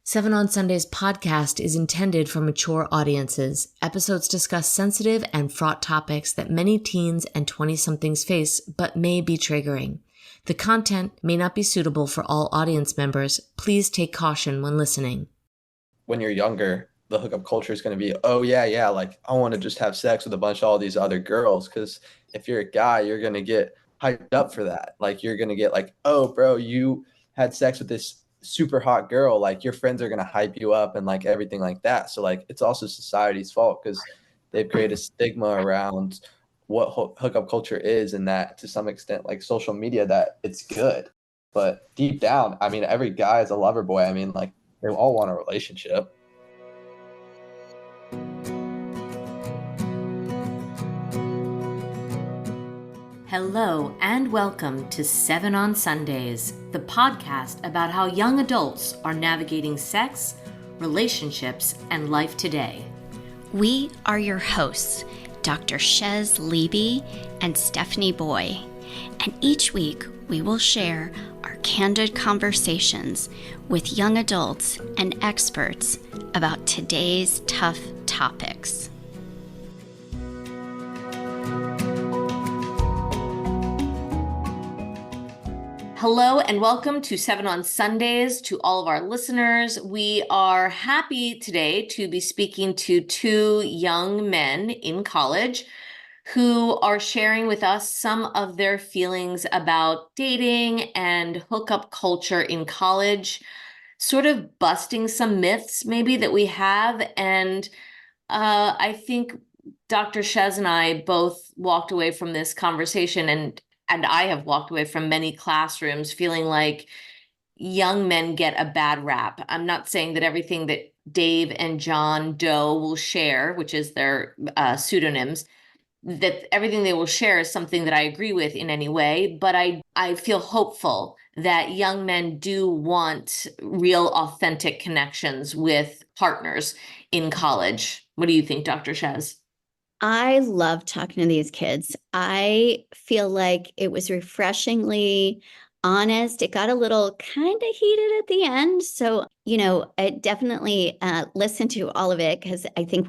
Seven on Sundays podcast is intended for mature audiences. Episodes discuss sensitive and fraught topics that many teens and 20-somethings face, but may be triggering. The content may not be suitable for all audience members. Please take caution when listening. When you're younger, the hookup culture is going to be, oh, yeah, like, I want to just have sex with a bunch of all these other girls. Because if you're a guy, you're going to get hyped up for that. Like, you're going to get like, oh, bro, you had sex with this super hot girl. Like, your friends are going to hype you up and like everything like that. So, like, it's also society's fault because they've created a stigma around what hookup culture is, and that to some extent, like social media, that it's good. But deep down, I mean, every guy is a lover boy. I mean, like, they all want a relationship. Hello and welcome to Seven on Sundays, the podcast about how young adults are navigating sex, relationships, and life today. We are your hosts, Dr. Shez Levy and Stephanie Boy, and each week we will share our candid conversations with young adults and experts about today's tough topics. Hello and welcome to Seven on Sundays to all of our listeners. We are happy today to be speaking to two young men in college who are sharing with us some of their feelings about dating and hookup culture in college, sort of busting some myths maybe that we have. And I think Dr. Shez and I both walked away from this conversation, and I have walked away from many classrooms feeling like young men get a bad rap. I'm not saying that everything that Dave and John Doe will share, which is their pseudonyms, that everything they will share is something that I agree with in any way, but I feel hopeful that young men do want real, authentic connections with partners in college. What do you think, Dr. Shez? I love talking to these kids. I feel like it was refreshingly honest. It got a little kind of heated at the end. So, I definitely listened to all of it because I think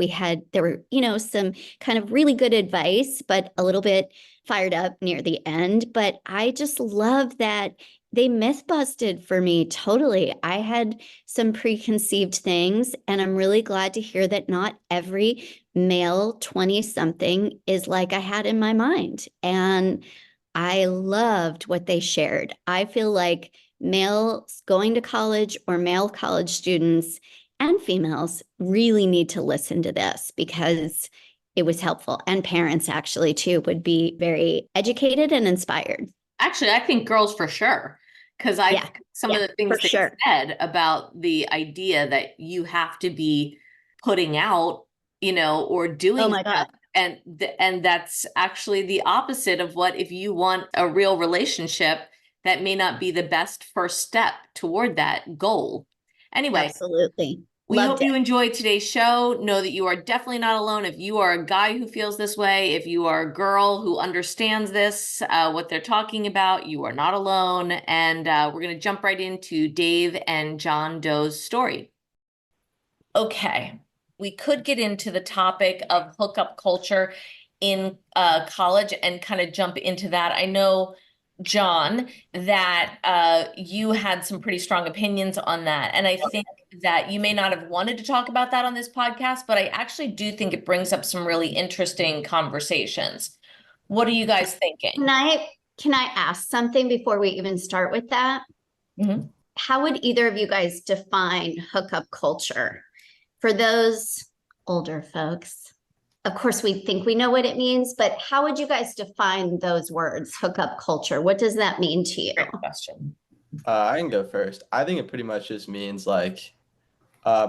there were, some kind of really good advice, but a little bit fired up near the end. But I just love that they myth busted for me totally. I had some preconceived things, and I'm really glad to hear that not every male 20-something is like I had in my mind. And I loved what they shared. I feel like males going to college or male college students and females really need to listen to this because it was helpful. And parents actually too would be very educated and inspired. Actually, I think girls for sure, because some of the things that you said about the idea that you have to be putting out, or doing. Oh my God. And that's actually the opposite of what, if you want a real relationship, that may not be the best first step toward that goal. Anyway. Absolutely. We hope you enjoyed today's show. Know that you are definitely not alone. If you are a guy who feels this way, if you are a girl who understands this, what they're talking about, you are not alone. And we're going to jump right into Dave and John Doe's story. Okay, we could get into the topic of hookup culture in college and kind of jump into that. I know, John, that you had some pretty strong opinions on that. And I think that you may not have wanted to talk about that on this podcast, but I actually do think it brings up some really interesting conversations. What are you guys thinking? Can I ask something before we even start with that? Mm-hmm. How would either of you guys define hookup culture? For those older folks, of course, we think we know what it means, but how would you guys define those words, hookup culture? What does that mean to you? Great question. I can go first. I think it pretty much just means like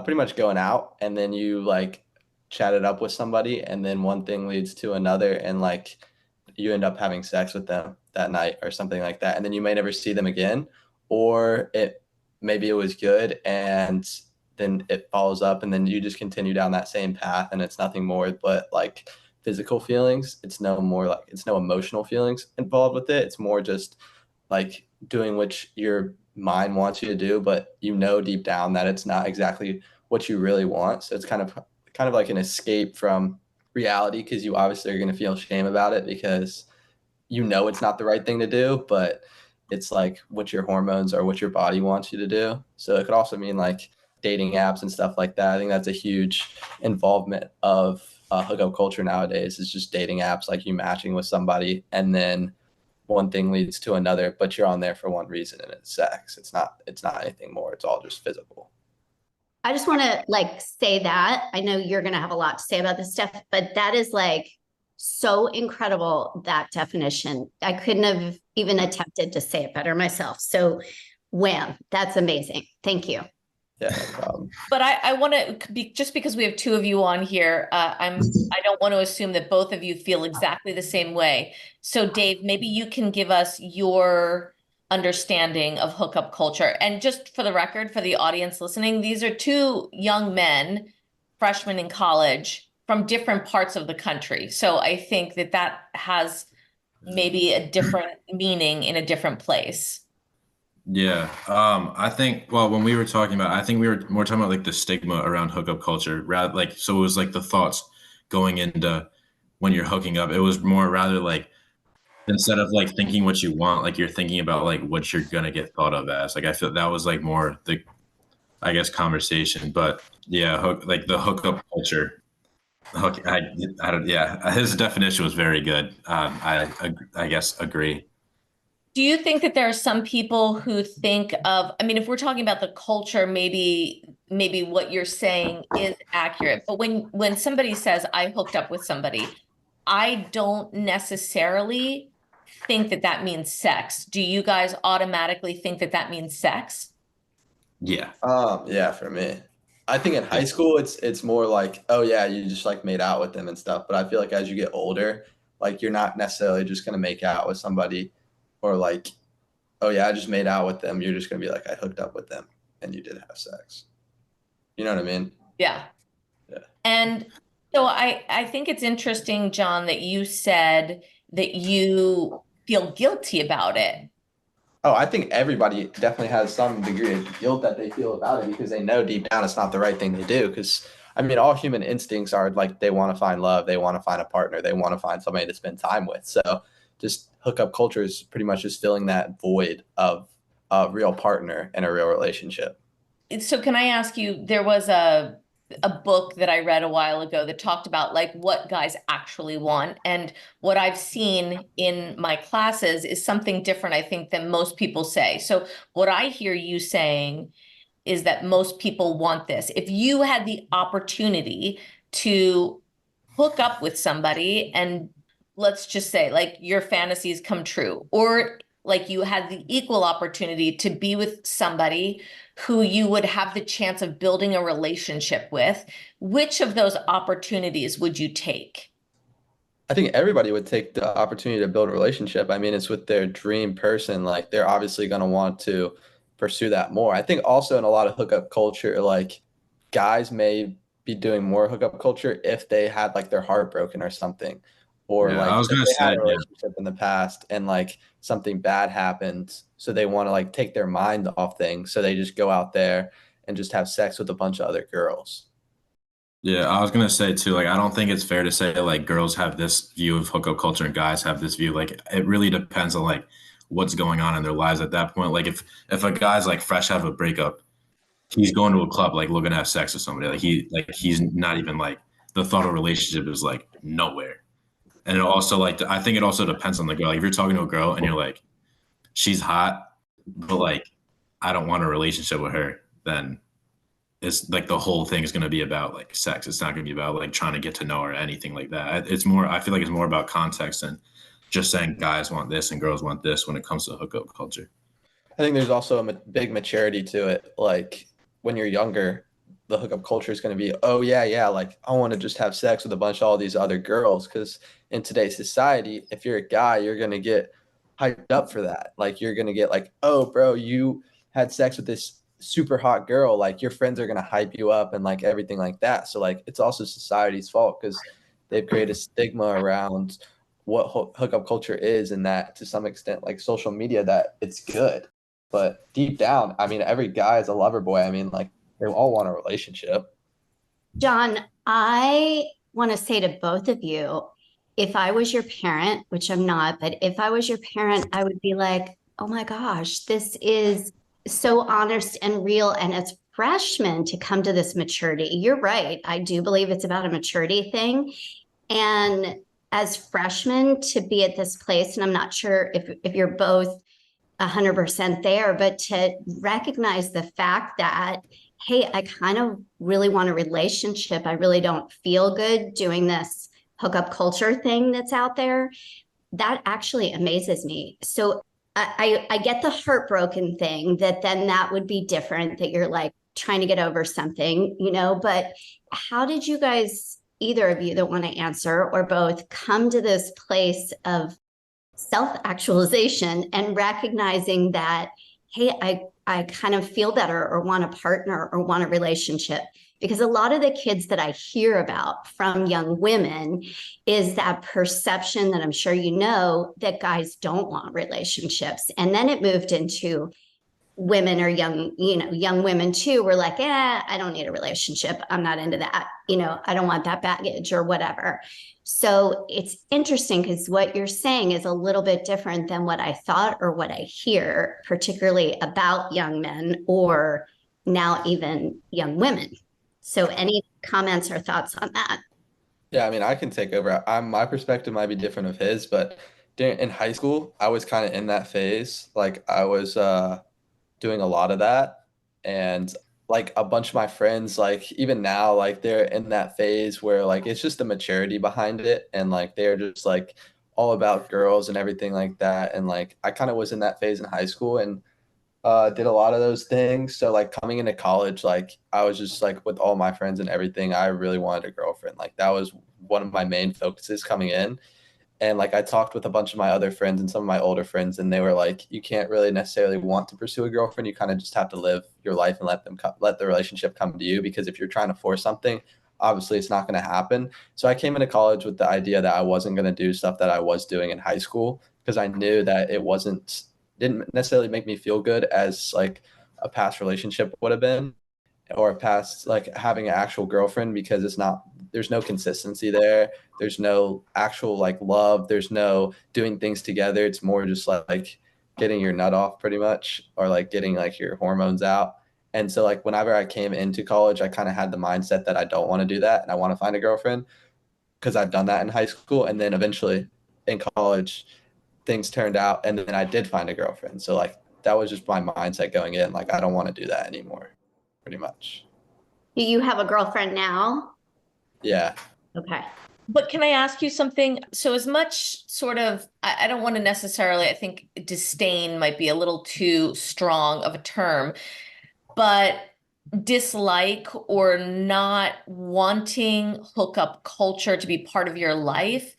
pretty much going out, and then you like chat it up with somebody, and then one thing leads to another, and like you end up having sex with them that night or something like that, and then you may never see them again, or maybe it was good and then it follows up, and then you just continue down that same path, and it's nothing more but like physical feelings. It's no emotional feelings involved with it. It's more just like doing what you're mind wants you to do, but you know deep down that it's not exactly what you really want. So it's kind of like an escape from reality, because you obviously are going to feel shame about it because you know it's not the right thing to do, but it's like what your hormones or what your body wants you to do. So it could also mean like dating apps and stuff like that. I think that's a huge involvement of hookup culture nowadays, is just dating apps, like you matching with somebody and then one thing leads to another, but you're on there for one reason, and it's sex. It's not anything more. It's all just physical. I just want to like say that. I know you're going to have a lot to say about this stuff, but that is like so incredible, that definition. I couldn't have even attempted to say it better myself. So, wham, that's amazing. Thank you. Yeah, no problem. But I want to be, just because we have two of you on here, I don't want to assume that both of you feel exactly the same way. So Dave, maybe you can give us your understanding of hookup culture. And just for the record, for the audience listening, these are two young men, freshmen in college, from different parts of the country. So I think that that has maybe a different meaning in a different place. Yeah. I think, well, when we were talking about, I think we were more talking about like the stigma around hookup culture, rather like, so it was like the thoughts going into when you're hooking up. It was more rather like, instead of like thinking what you want, like you're thinking about like what you're gonna get thought of as. Like I feel that was like more the, I guess, conversation. But yeah, like the hookup culture. I don't. Yeah, his definition was very good. I guess agree. Do you think that there are some people who think of, I mean, if we're talking about the culture, maybe what you're saying is accurate, but when somebody says I hooked up with somebody, I don't necessarily think that that means sex. Do you guys automatically think that that means sex? Yeah. Yeah, for me, I think in high school it's more like, oh yeah, you just like made out with them and stuff. But I feel like as you get older, like you're not necessarily just gonna make out with somebody, or like, oh yeah, I just made out with them. You're just gonna be like, I hooked up with them, and you did have sex. You know what I mean? Yeah. Yeah. And so I think it's interesting, John, that you said that you feel guilty about it. Oh, I think everybody definitely has some degree of guilt that they feel about it, because they know deep down it's not the right thing to do. Because I mean, all human instincts are like, they want to find love, they want to find a partner, they want to find somebody to spend time with. So just hookup culture is pretty much just filling that void of a real partner and a real relationship. So can I ask you, there was a book that I read a while ago that talked about like what guys actually want. And what I've seen in my classes is something different, I think, than most people say. So what I hear you saying is that most people want this. If you had the opportunity to hook up with somebody and let's just say like your fantasies come true, or like you had the equal opportunity to be with somebody who you would have the chance of building a relationship with, which of those opportunities would you take? I think everybody would take the opportunity to build a relationship. I mean, it's with their dream person. Like, they're obviously going to want to pursue that more. I think also in a lot of hookup culture, like guys may be doing more hookup culture if they had like their heart broken or something, or Yeah. I like was if gonna they had say, a yeah. relationship in the past and like something bad happened. So they want to like take their mind off things. So they just go out there and just have sex with a bunch of other girls. Yeah, I was gonna say too, like I don't think it's fair to say like girls have this view of hookup culture and guys have this view. Like it really depends on like what's going on in their lives at that point. Like if a guy's like fresh out of a breakup, he's going to a club like looking to have sex with somebody. He's not even like the thought of relationship is like nowhere. And it also like I think it also depends on the girl. Like if you're talking to a girl and you're like, she's hot, but like I don't want a relationship with her, then it's like the whole thing is going to be about like sex. It's not going to be about like trying to get to know her or anything like that. It's more, I feel like it's more about context and just saying guys want this and girls want this when it comes to hookup culture. I think there's also a big maturity to it. Like when you're younger, the hookup culture is going to be, oh yeah, yeah, like I want to just have sex with a bunch of all these other girls. Because in today's society, if you're a guy, you're going to get hyped up for that. Like you're going to get like, oh bro, you had sex with this super hot girl. Like your friends are going to hype you up and like everything like that. So like it's also society's fault, because they've created a stigma around what hookup culture is, and that to some extent, like social media, that it's good. But deep down, I mean, every guy is a lover boy. I mean, like they all want a relationship. John, I want to say to both of you, if I was your parent, which I'm not, but if I was your parent, I would be like, oh my gosh, this is so honest and real. And as freshmen to come to this maturity, you're right. I do believe it's about a maturity thing. And as freshmen to be at this place, and I'm not sure if you're both 100% there, but to recognize the fact that, hey, I kind of really want a relationship. I really don't feel good doing this hookup culture thing that's out there. That actually amazes me. So I get the heartbroken thing that then that would be different, that you're like trying to get over something, but how did you guys, either of you that want to answer or both, come to this place of self-actualization and recognizing that, hey, I kind of feel better or want a partner or want a relationship? Because a lot of the kids that I hear about from young women is that perception that I'm sure you know that guys don't want relationships. And then it moved into women or young women too were like, I don't need a relationship. I'm not into that. I don't want that baggage or whatever. So it's interesting because what you're saying is a little bit different than what I thought or what I hear, particularly about young men or now even young women. So any comments or thoughts on that? Yeah, I mean, I can take over. My perspective might be different of his, but in high school, I was kind of in that phase. Like I was doing a lot of that, and like a bunch of my friends, like even now, like they're in that phase where like it's just the maturity behind it, and like they're just like all about girls and everything like that. And like I kind of was in that phase in high school, and did a lot of those things. So like coming into college, like I was just like with all my friends and everything, I really wanted a girlfriend. Like that was one of my main focuses coming in. And like I talked with a bunch of my other friends and some of my older friends, and they were like, you can't really necessarily want to pursue a girlfriend. You kind of just have to live your life and let the relationship come to you. Because if you're trying to force something, obviously it's not going to happen. So I came into college with the idea that I wasn't going to do stuff that I was doing in high school, because I knew that didn't necessarily make me feel good as like a past relationship would have been, or past like having an actual girlfriend, because there's no consistency there. There's no actual like love. There's no doing things together. It's more just like getting your nut off pretty much, or like getting like your hormones out. And so like whenever I came into college, I kind of had the mindset that I don't want to do that and I want to find a girlfriend, because I've done that in high school. And then eventually in college, things turned out and then I did find a girlfriend. So like that was just my mindset going in. Like I don't want to do that anymore, pretty much. Do you have a girlfriend now? Yeah. Okay. But can I ask you something? So as much sort of, I don't want to necessarily, I think disdain might be a little too strong of a term, but dislike or not wanting hookup culture to be part of your life,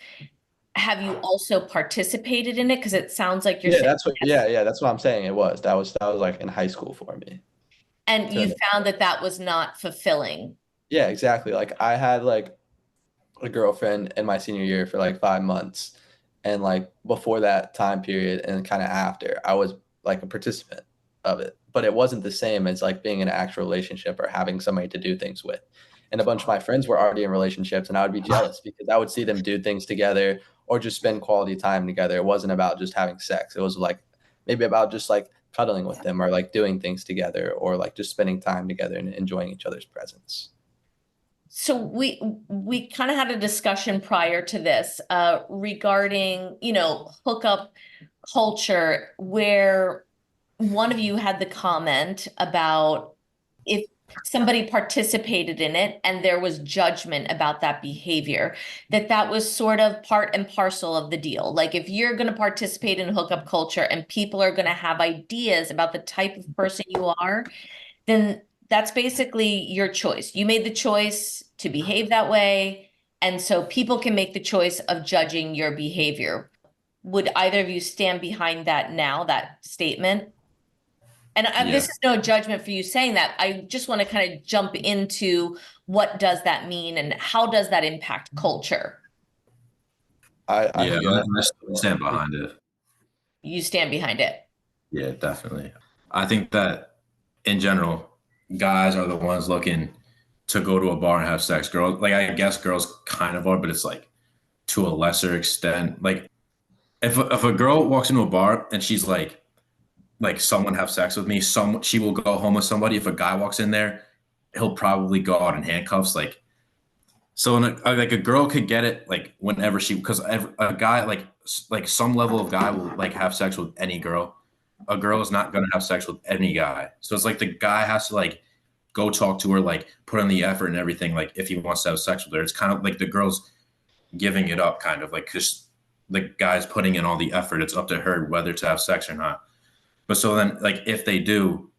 have you also participated in it? Because it sounds like you're Yeah, saying that's what. yes. Yeah, that's what I'm saying. It was that was like in high school for me. And you To found that that was not fulfilling. Yeah, exactly. Like I had like a girlfriend in my senior year for like 5 months, and like before that time period and kind of after, I was like a participant of it, but it wasn't the same as like being in an actual relationship or having somebody to do things with. And a bunch of my friends were already in relationships, and I would be jealous because I would see them do things together or just spend quality time together. It wasn't about just having sex. It was like maybe about just like cuddling with them or like doing things together or like just spending time together and enjoying each other's presence. So we kind of had a discussion prior to this regarding, hookup culture, where one of you had the comment about if somebody participated in it and there was judgment about that behavior, that was sort of part and parcel of the deal. Like if you're going to participate in hookup culture and people are going to have ideas about the type of person you are, then that's basically your choice. You made the choice to behave that way. And so people can make the choice of judging your behavior. Would either of you stand behind that now, that statement? And Yeah. this is no judgment for you saying that. I just want to kind of jump into what does that mean and how does that impact culture? I Yeah, can go. I stand behind it. You stand behind it. Yeah, definitely. I think that in general, guys are the ones looking to go to a bar and have sex. Girls, like I guess girls kind of are, but it's like to a lesser extent. Like if a girl walks into a bar and she's like someone have sex with me, she will go home with somebody. If a guy walks in there, he'll probably go out in handcuffs. So like a girl could get it like whenever because a guy like some level of guy will like have sex with any girl. A girl is not going to have sex with any guy. So it's like the guy has to like go talk to her, like put in the effort and everything. Like if he wants to have sex with her, it's kind of like the girl's giving it up, kind of like because the guy's putting in all the effort. It's up to her whether to have sex or not. But so then like if they do,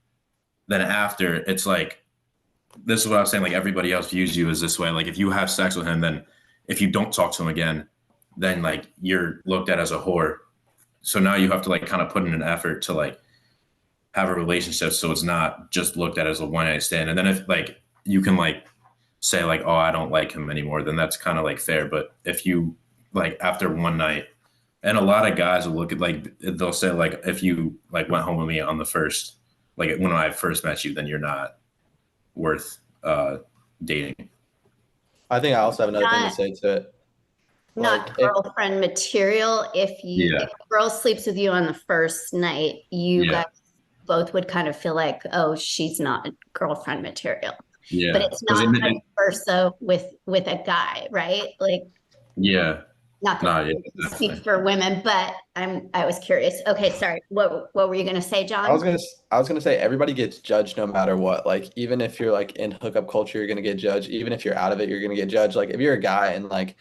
then after it's like this is what I was saying. Like everybody else views you as this way. Like if you have sex with him, then if you don't talk to him again, then like you're looked at as a whore. So now you have to like kind of put in an effort to like have a relationship, so it's not just looked at as a one night stand. And then if like you can like say like, oh, I don't like him anymore, then that's kind of like fair. But if you like after one night, and a lot of guys will look at like they'll say like if you like went home with me on the first like when I first met you, then you're not worth dating. I think I also have another thing to Not, say to it. not Like, girlfriend material. If Yeah. a girl sleeps with you on the first night, you Yeah. guys both would kind of feel like, oh, she's not girlfriend material. Yeah. But it's 'Cause not vice versa with a guy, right? Like, yeah. not that No, I yeah, speak definitely. for women, but I was curious. Okay, sorry. What were you gonna say, John? I was gonna say everybody gets judged no matter what. Like even if you're like in hookup culture, you're gonna get judged. Even if you're out of it, you're gonna get judged. Like if you're a guy and like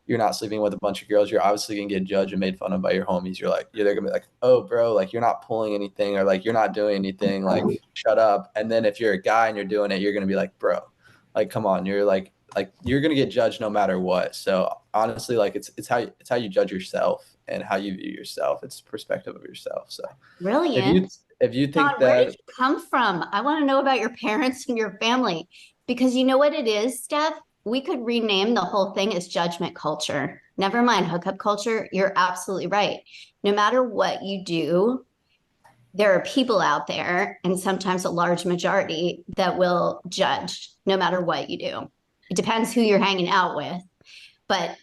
you're not sleeping with a bunch of girls, you're obviously gonna get judged and made fun of by your homies. They're gonna be like, oh bro, like you're not pulling anything or like you're not doing anything, like shut up. And then if you're a guy and you're doing it, you're gonna be like, bro, like come on, you're like you're gonna get judged no matter what. So honestly, like it's how you judge yourself and how you view yourself. It's perspective of yourself. So if you Brilliant. if you John, think where did that you come from? I want to know about your parents and your family because you know what it is, Steph? We could rename the whole thing as judgment culture. Never mind hookup culture. You're absolutely right. No matter what you do, there are people out there, and sometimes a large majority, that will judge no matter what you do. It depends who you're hanging out with, but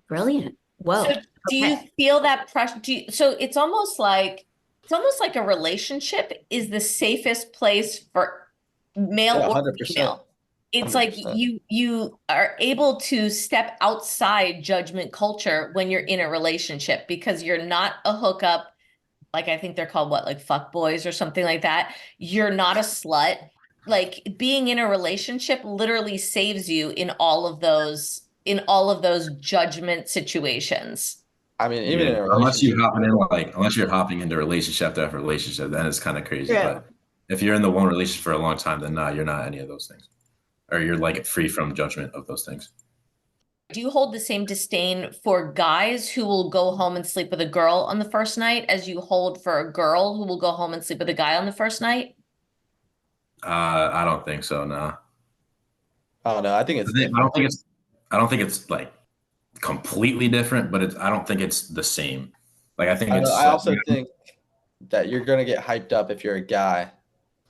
brilliant. Whoa. So do you Okay. feel that pressure? So it's almost like a relationship is the safest place for male yeah, or 100%. female. It's like 100%. you are able to step outside judgment culture when you're in a relationship because you're not a hookup, like I think they're called what, like fuck boys or something like that. You're not a slut. Like being in a relationship literally saves you in all of those judgment situations. I mean, even Yeah. in a relationship, Unless you're hopping into relationship after relationship, then it's kind of crazy. True. But if you're in the one relationship for a long time, then nah, you're not any of those things. Or you're like free from judgment of those things. Do you hold the same disdain for guys who will go home and sleep with a girl on the first night as you hold for a girl who will go home and sleep with a guy on the first night? I don't think so, no. I don't know. I think it's I different. I don't think it's like completely different, but I don't think it's the same. Like I think I don't know. it's I also think that you're gonna get hyped up if you're a guy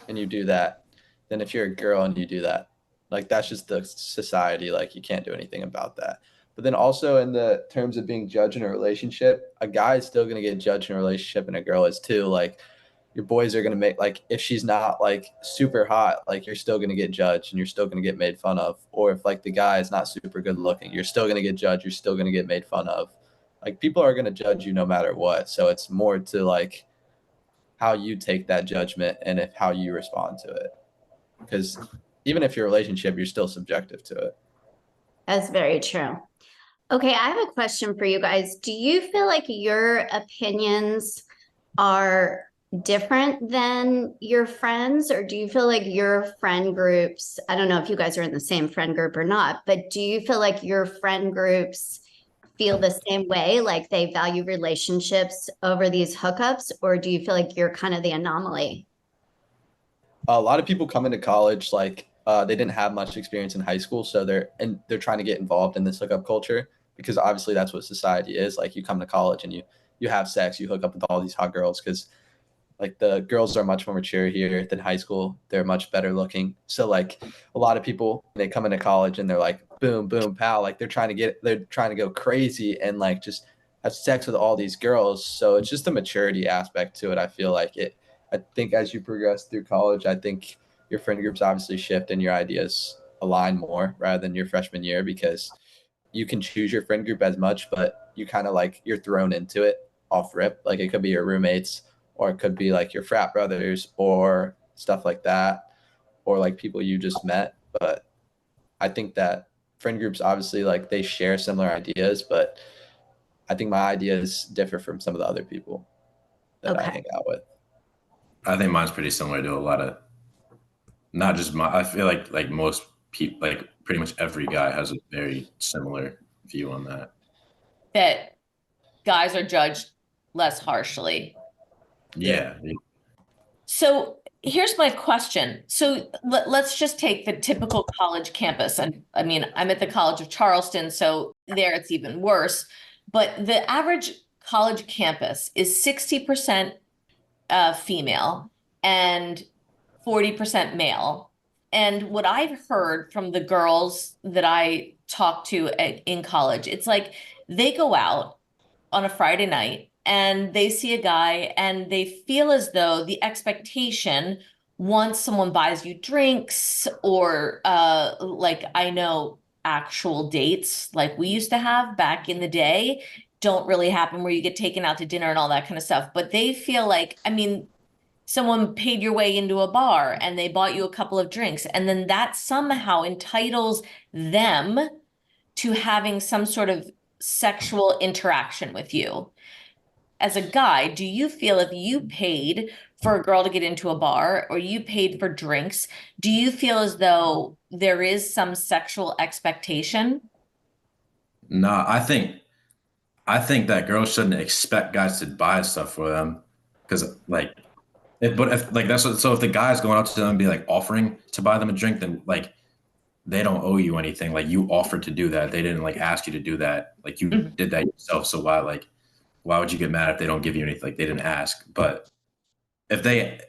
and you do that than if you're a girl and you do that. Like that's just the society. Like you can't do anything about that. But then also in the terms of being judged in a relationship, a guy is still gonna get judged in a relationship and a girl is too. Like your boys are gonna make like if she's not like super hot, like you're still gonna get judged and you're still gonna get made fun of. Or if like the guy is not super good looking, you're still gonna get judged, you're still gonna get made fun of. Like people are gonna judge you no matter what. So it's more to like how you take that judgment and if how you respond to it. Because even if your relationship, you're still subjective to it. That's very true. Okay, I have a question for you guys. Do you feel like your opinions are different than your friends, or do you feel like your friend groups, I don't know if you guys are in the same friend group or not, but do you feel like your friend groups feel the same way, like they value relationships over these hookups, or do you feel like you're kind of the anomaly? A lot of people come into college like they didn't have much experience in high school, so they're trying to get involved in this hookup culture because obviously that's what society is. Like you come to college and you have sex, you hook up with all these hot girls because Like the girls are much more mature here than high school. They're much better looking. So like a lot of people, they come into college and they're like, boom, boom, pow. Like they're trying to go crazy and like just have sex with all these girls. So it's just a maturity aspect to it. I feel like it. I think as you progress through college, I think your friend groups obviously shift and your ideas align more rather than your freshman year, because you can choose your friend group as much, but you kind of like you're thrown into it off rip. Like it could be your roommates, or it could be like your frat brothers or stuff like that, or like people you just met. But I think that friend groups obviously like they share similar ideas, but I think my ideas differ from some of the other people that I Okay. hang out with. I think mine's pretty similar to a lot of, not just my, I feel like most people, like pretty much every guy has a very similar view on that. That guys are judged less harshly. Yeah. So here's my question. So let's just take the typical college campus. And I mean, I'm at the College of Charleston, so there it's even worse. But the average college campus is 60% female and 40% male. And what I've heard from the girls that I talk to in college, it's like they go out on a Friday night and they see a guy and they feel as though the expectation, once someone buys you drinks, or like I know actual dates like we used to have back in the day don't really happen, where you get taken out to dinner and all that kind of stuff. But they feel like, I mean, someone paid your way into a bar and they bought you a couple of drinks, and then that somehow entitles them to having some sort of sexual interaction with you. As a guy, do you feel if you paid for a girl to get into a bar or you paid for drinks, do you feel as though there is some sexual expectation? Nah, I think that girls shouldn't expect guys to buy stuff for them, because like, if like that's what, so if the guy's going up to them and be like offering to buy them a drink, then like they don't owe you anything. Like you offered to do that. They didn't like ask you to do that. Like you Mhm. did that yourself. So why would you get mad if they don't give you anything? Like they didn't ask. But if they,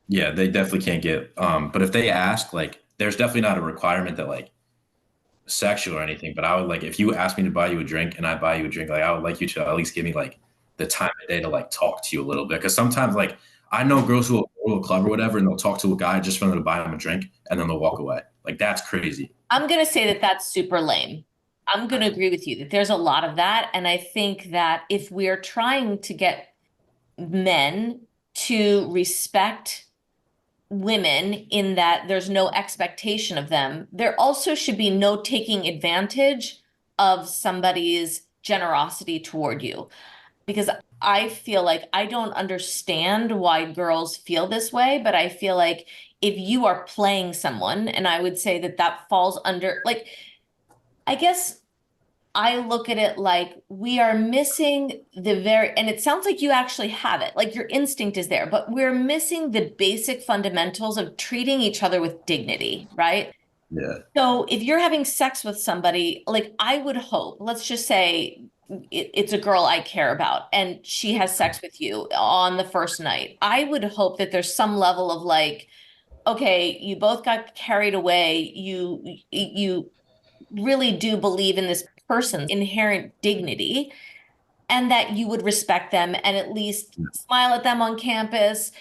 yeah, they definitely can't get. But if they ask, like there's definitely not a requirement that like sexual or anything. But I would like, if you ask me to buy you a drink and I buy you a drink, like I would like you to at least give me like the time of day to like talk to you a little bit. Because sometimes like I know girls who will go to a club or whatever and they'll talk to a guy just for them to buy them a drink and then they'll walk away. Like that's crazy. I'm going to say that that's super lame. I'm going to agree with you that there's a lot of that. And I think that if we're trying to get men to respect women in that there's no expectation of them, there also should be no taking advantage of somebody's generosity toward you. Because I feel like I don't understand why girls feel this way, but I feel like if you are playing someone, and I would say that that falls under, like, I guess I look at it like we are missing the very, and it sounds like you actually have it, like your instinct is there, but we're missing the basic fundamentals of treating each other with dignity, right? Yeah. So if you're having sex with somebody, like I would hope, let's just say it's a girl I care about and she has sex with you on the first night. I would hope that there's some level of like, okay, you both got carried away. You really do believe in this person's inherent dignity and that you would respect them and at least smile at them on campus,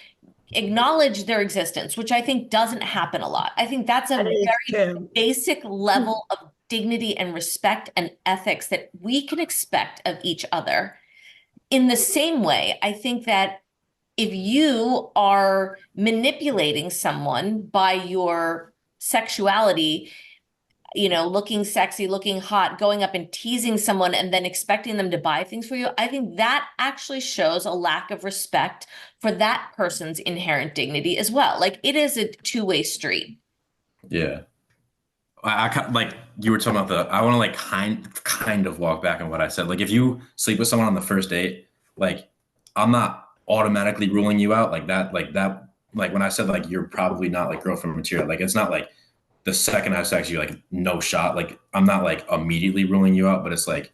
acknowledge their existence, which I think doesn't happen a lot. I think that's a very basic level of dignity and respect and ethics that we can expect of each other. In the same way, I think that if you are manipulating someone by your sexuality, you know, looking sexy, looking hot, going up and teasing someone and then expecting them to buy things for you, I think that actually shows a lack of respect for that person's inherent dignity as well. Like it is a two-way street. Yeah. Like you were talking about I want to like kind of walk back on what I said. Like if you sleep with someone on the first date, like I'm not automatically ruling you out like when I said like you're probably not like girlfriend material, like it's not like the second I have sex you like no shot. Like I'm not like immediately ruling you out, but it's like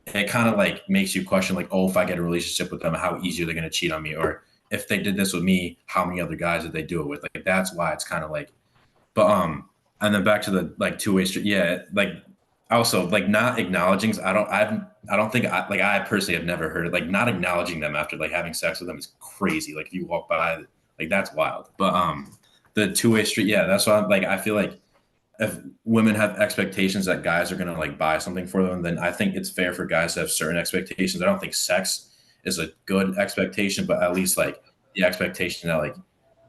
it kind of like makes you question like, oh, if I get a relationship with them, how easy are they going to cheat on me? Or if they did this with me, how many other guys did they do it with? Like, that's why it's kind of like, but and then back to the like two-way street. Yeah, like also like not acknowledging. I don't think I personally have never heard it. Like not acknowledging them after like having sex with them is crazy. Like if you walk by, like that's wild. But the two-way street. Yeah, that's why like I feel like if women have expectations that guys are gonna like buy something for them, then I think it's fair for guys to have certain expectations. I don't think sex is a good expectation, but at least like the expectation that like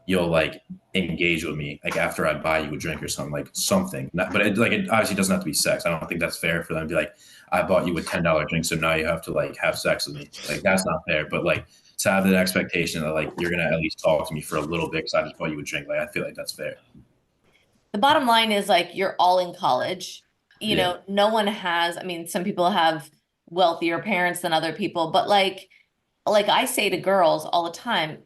you'll like engage with me like after I buy you a drink or something, like something. Not, but it obviously doesn't have to be sex. I don't think that's fair for them to be like, I bought you a $10 drink, so now you have to like have sex with me. Like that's not fair. But like to have that expectation that like you're gonna at least talk to me for a little bit because I just bought you a drink, like I feel like that's fair. The bottom line is like you're all in college. You Yeah. know, no one has, I mean, some people have wealthier parents than other people, but like I say to girls all the time,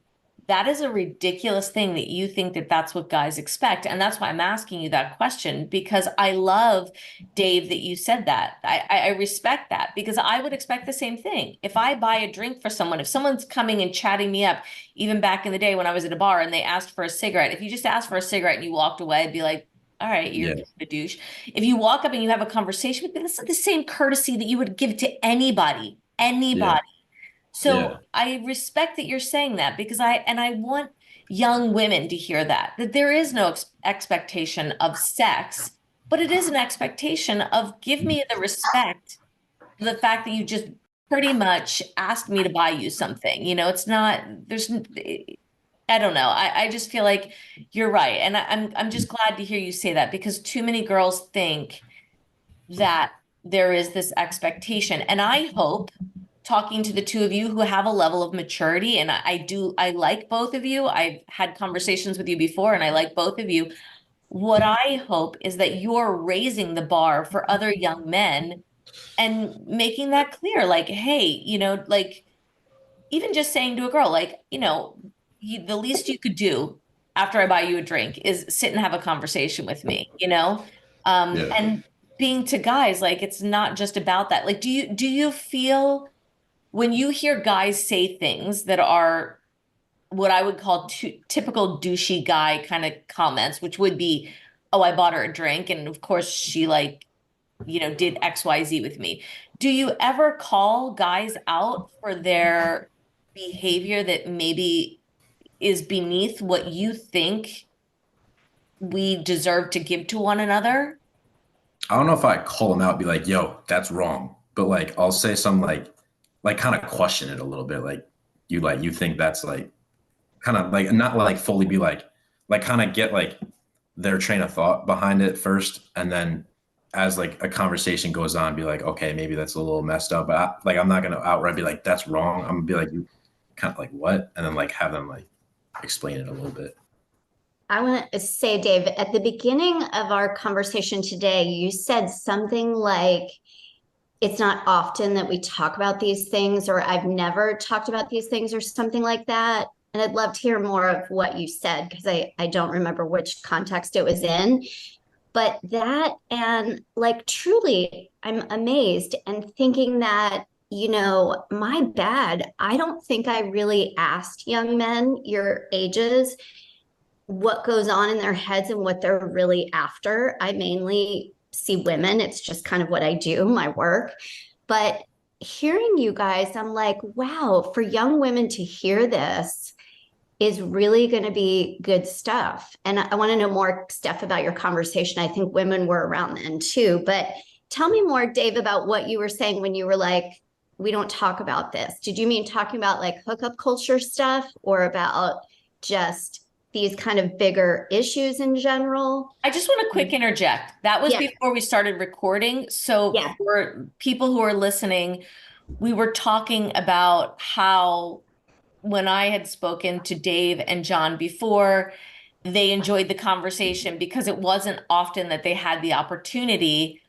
that is a ridiculous thing that you think that that's what guys expect. And that's why I'm asking you that question, because I love, Dave, that you said that. I respect that because I would expect the same thing. If I buy a drink for someone, if someone's coming and chatting me up, even back in the day when I was at a bar and they asked for a cigarette, if you just asked for a cigarette and you walked away, I'd be like, all right, you're Yeah. a douche. If you walk up and you have a conversation with me, that's the same courtesy that you would give to anybody, Yeah. So Yeah. I respect that you're saying that because I want young women to hear that there is no expectation of sex, but it is an expectation of give me the respect for the fact that you just pretty much asked me to buy you something. You know, it's not, I don't know. I just feel like you're right. And I'm just glad to hear you say that because too many girls think that there is this expectation. And I hope talking to the two of you who have a level of maturity, and I like both of you. I've had conversations with you before, and I like both of you. What I hope is that you're raising the bar for other young men and making that clear. Like, hey, you know, like even just saying to a girl, like, you know, the least you could do after I buy you a drink is sit and have a conversation with me, you know? Yeah. And being to guys, like, it's not just about that. Like, do you feel when you hear guys say things that are what I would call typical douchey guy kind of comments, which would be, oh, I bought her a drink. And of course she like, you know, did XYZ with me. Do you ever call guys out for their behavior that maybe is beneath what you think we deserve to give to one another? I don't know if I call them out, be like, yo, that's wrong. But like I'll say some like kind of question it a little bit. Like you think that's like kind of like not like fully be like kind of get like their train of thought behind it first. And then as like a conversation goes on, be like, okay, maybe that's a little messed up. But like I'm not gonna outright be like, that's wrong. I'm gonna be like, you kind of like what? And then like have them like explain it a little bit. I want to say, Dave, at the beginning of our conversation today, you said something like, it's not often that we talk about these things, or I've never talked about these things, or something like that. And I'd love to hear more of what you said because I don't remember which context it was in. But that, and like truly, I'm amazed and thinking that, you know, my bad. I don't think I really asked young men your ages what goes on in their heads and what they're really after. I mainly see women. It's just kind of what I do, my work. But hearing you guys, I'm like, wow, for young women to hear this is really going to be good stuff. And I want to know more stuff about your conversation. I think women were around then too. But tell me more, Dave, about what you were saying when you were like, we don't talk about this. Did you mean talking about like hookup culture stuff or about just these kind of bigger issues in general? I just want to quick interject. That was Yeah. before we started recording. So Yeah. for people who are listening, we were talking about how when I had spoken to Dave and John before, they enjoyed the conversation because it wasn't often that they had the opportunity.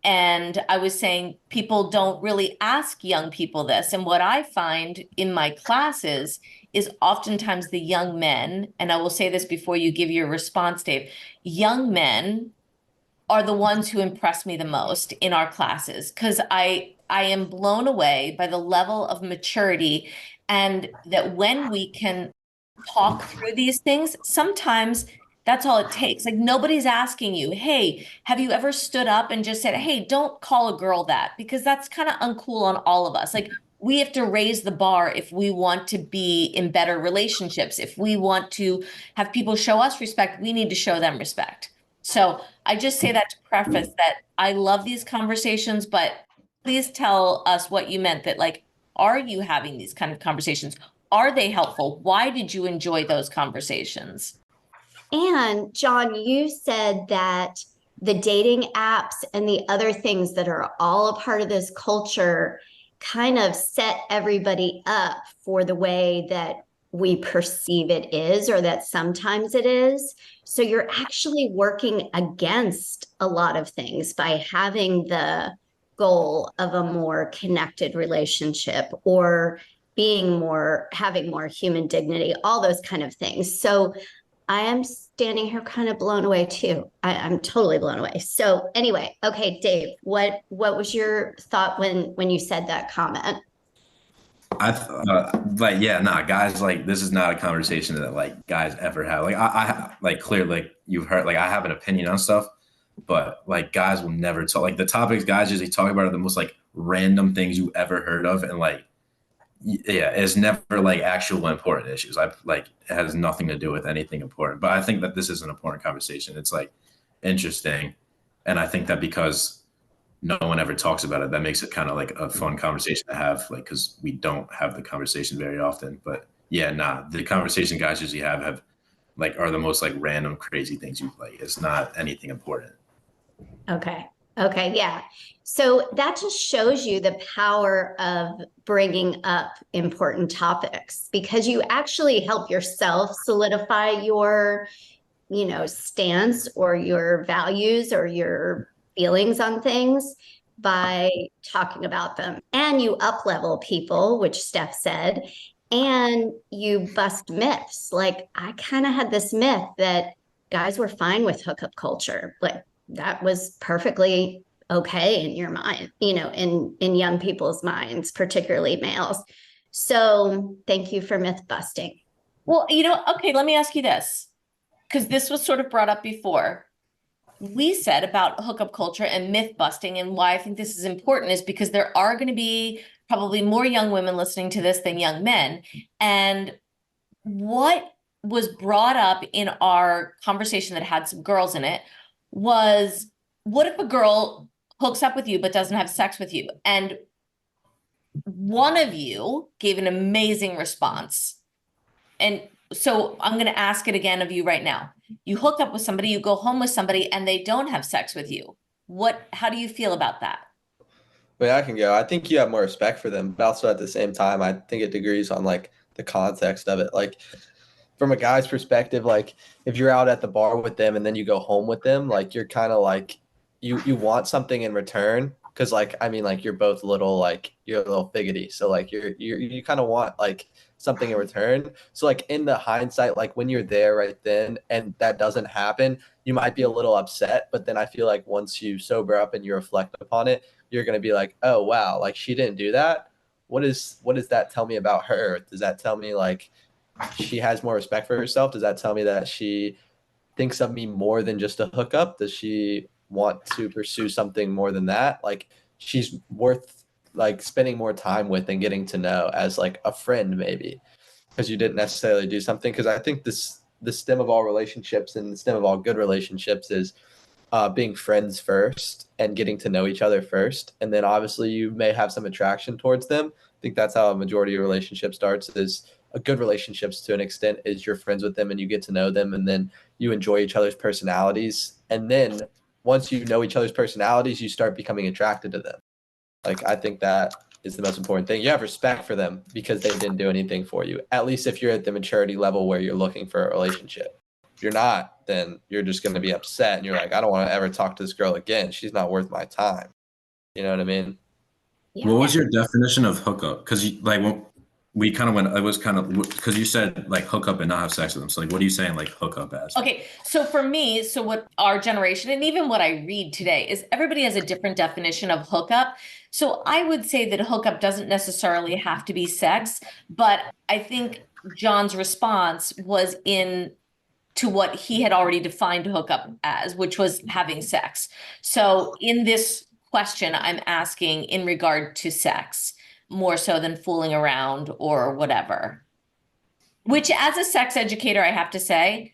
And I was saying people don't really ask young people this. And what I find in my classes is oftentimes the young men, and I will say this before you give your response, Dave, young men are the ones who impress me the most in our classes because I am blown away by the level of maturity and that when we can talk through these things, sometimes that's all it takes. Like nobody's asking you, hey, have you ever stood up and just said, hey, don't call a girl that, because that's kind of uncool on all of us. Like we have to raise the bar if we want to be in better relationships. If we want to have people show us respect, we need to show them respect. So I just say that to preface that I love these conversations, but please tell us what you meant that like, are you having these kind of conversations? Are they helpful? Why did you enjoy those conversations? And John, you said that the dating apps and the other things that are all a part of this culture kind of set everybody up for the way that we perceive it is, or that sometimes it is. So you're actually working against a lot of things by having the goal of a more connected relationship, or being more, having more human dignity, all those kind of things. So I am standing here kind of blown away too. I'm totally blown away. So anyway, okay, Dave, what was your thought when you said that comment? Like, yeah, nah, guys, like, this is not a conversation that like guys ever have. Like, I like clearly, like you've heard, like I have an opinion on stuff, but like guys will never talk. Like the topics guys usually talk about are the most like random things you ever heard of, and like, yeah, it's never like actual important issues. I like it has nothing to do with anything important. But I think that this is an important conversation. It's like interesting, and I think that because no one ever talks about it, that makes it kind of like a fun conversation to have, like because we don't have the conversation very often. But yeah, nah, the conversation guys usually have like are the most like random crazy things you like. It's not anything important. Okay. Okay. Yeah. So that just shows you the power of bringing up important topics, because you actually help yourself solidify your, stance or your values or your feelings on things by talking about them. And you up level people, which Steph said, and you bust myths. Like I kind of had this myth that guys were fine with hookup culture. Like that was perfectly okay in your mind, in young people's minds, particularly males. So thank you for myth busting. Well, okay, let me ask you this, because this was sort of brought up before. We said about hookup culture and myth busting, and why I think this is important is because there are going to be probably more young women listening to this than young men. And what was brought up in our conversation that had some girls in it was, what if a girl hooks up with you but doesn't have sex with you? And one of you gave an amazing response. And so I'm going to ask it again of you right now. You hook up with somebody, you go home with somebody, and they don't have sex with you. How do you feel about that? But I can go. I think you have more respect for them, but also at the same time, I think it degrees on like the context of it. Like from a guy's perspective, like if you're out at the bar with them and then you go home with them, like you're kind of like you want something in return, because like I mean like you're both little, like you're a little figgy, so like you kind of want like something in return. So like in the hindsight, like when you're there right then and that doesn't happen, you might be a little upset, but then I feel like once you sober up and you reflect upon it, you're going to be like, oh wow, like she didn't do that. What does that tell me about her? Does that tell me like she has more respect for herself? Does that tell me that she thinks of me more than just a hookup? Does she want to pursue something more than that? Like she's worth like spending more time with and getting to know as like a friend, maybe, because you didn't necessarily do something. Because I think the stem of all relationships and the stem of all good relationships is being friends first and getting to know each other first, and then obviously you may have some attraction towards them. I think that's how a majority of relationship starts. Is a good relationships to an extent is you're friends with them and you get to know them, and then you enjoy each other's personalities, and then once you know each other's personalities, you start becoming attracted to them. Like I think that is the most important thing. You have respect for them because they didn't do anything for you, at least if you're at the maturity level where you're looking for a relationship. If you're not, then you're just going to be upset and you're like, I don't want to ever talk to this girl again. She's not worth my time. You know what I mean? Yeah. What was your definition of hookup? Because like we kind of went, it was kind of, because you said like hook up and not have sex with them. So like, what are you saying like hook up as? Okay, so for me, so what our generation and even what I read today is everybody has a different definition of hookup. So I would say that hookup doesn't necessarily have to be sex, but I think John's response was in to what he had already defined hookup as, which was having sex. So in this question, I'm asking in regard to sex, more so than fooling around or whatever. Which, as a sex educator, I have to say,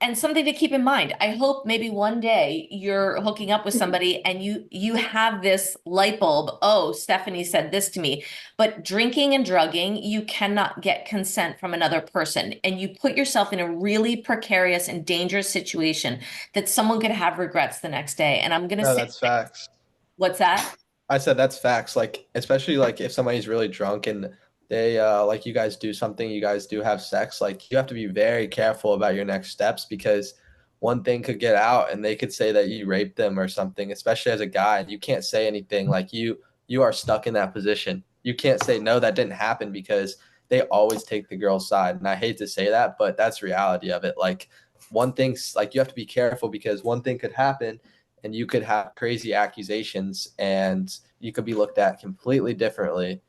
and something to keep in mind, I hope maybe one day you're hooking up with somebody and you have this light bulb. Oh, Stephanie said this to me. But drinking and drugging, you cannot get consent from another person. And you put yourself in a really precarious and dangerous situation that someone could have regrets the next day. And I'm going to No, say, that's facts. what's that? I said that's facts. Like, especially like if somebody's really drunk and they like you guys do something, you guys do have sex, like you have to be very careful about your next steps because one thing could get out and they could say that you raped them or something, especially as a guy, and you can't say anything. Like you are stuck in that position. You can't say no, that didn't happen because they always take the girl's side. And I hate to say that, but that's reality of it. Like one thing's like you have to be careful because one thing could happen and you could have crazy accusations and you could be looked at completely differently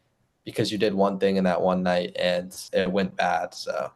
because you did one thing in that one night and it went bad. So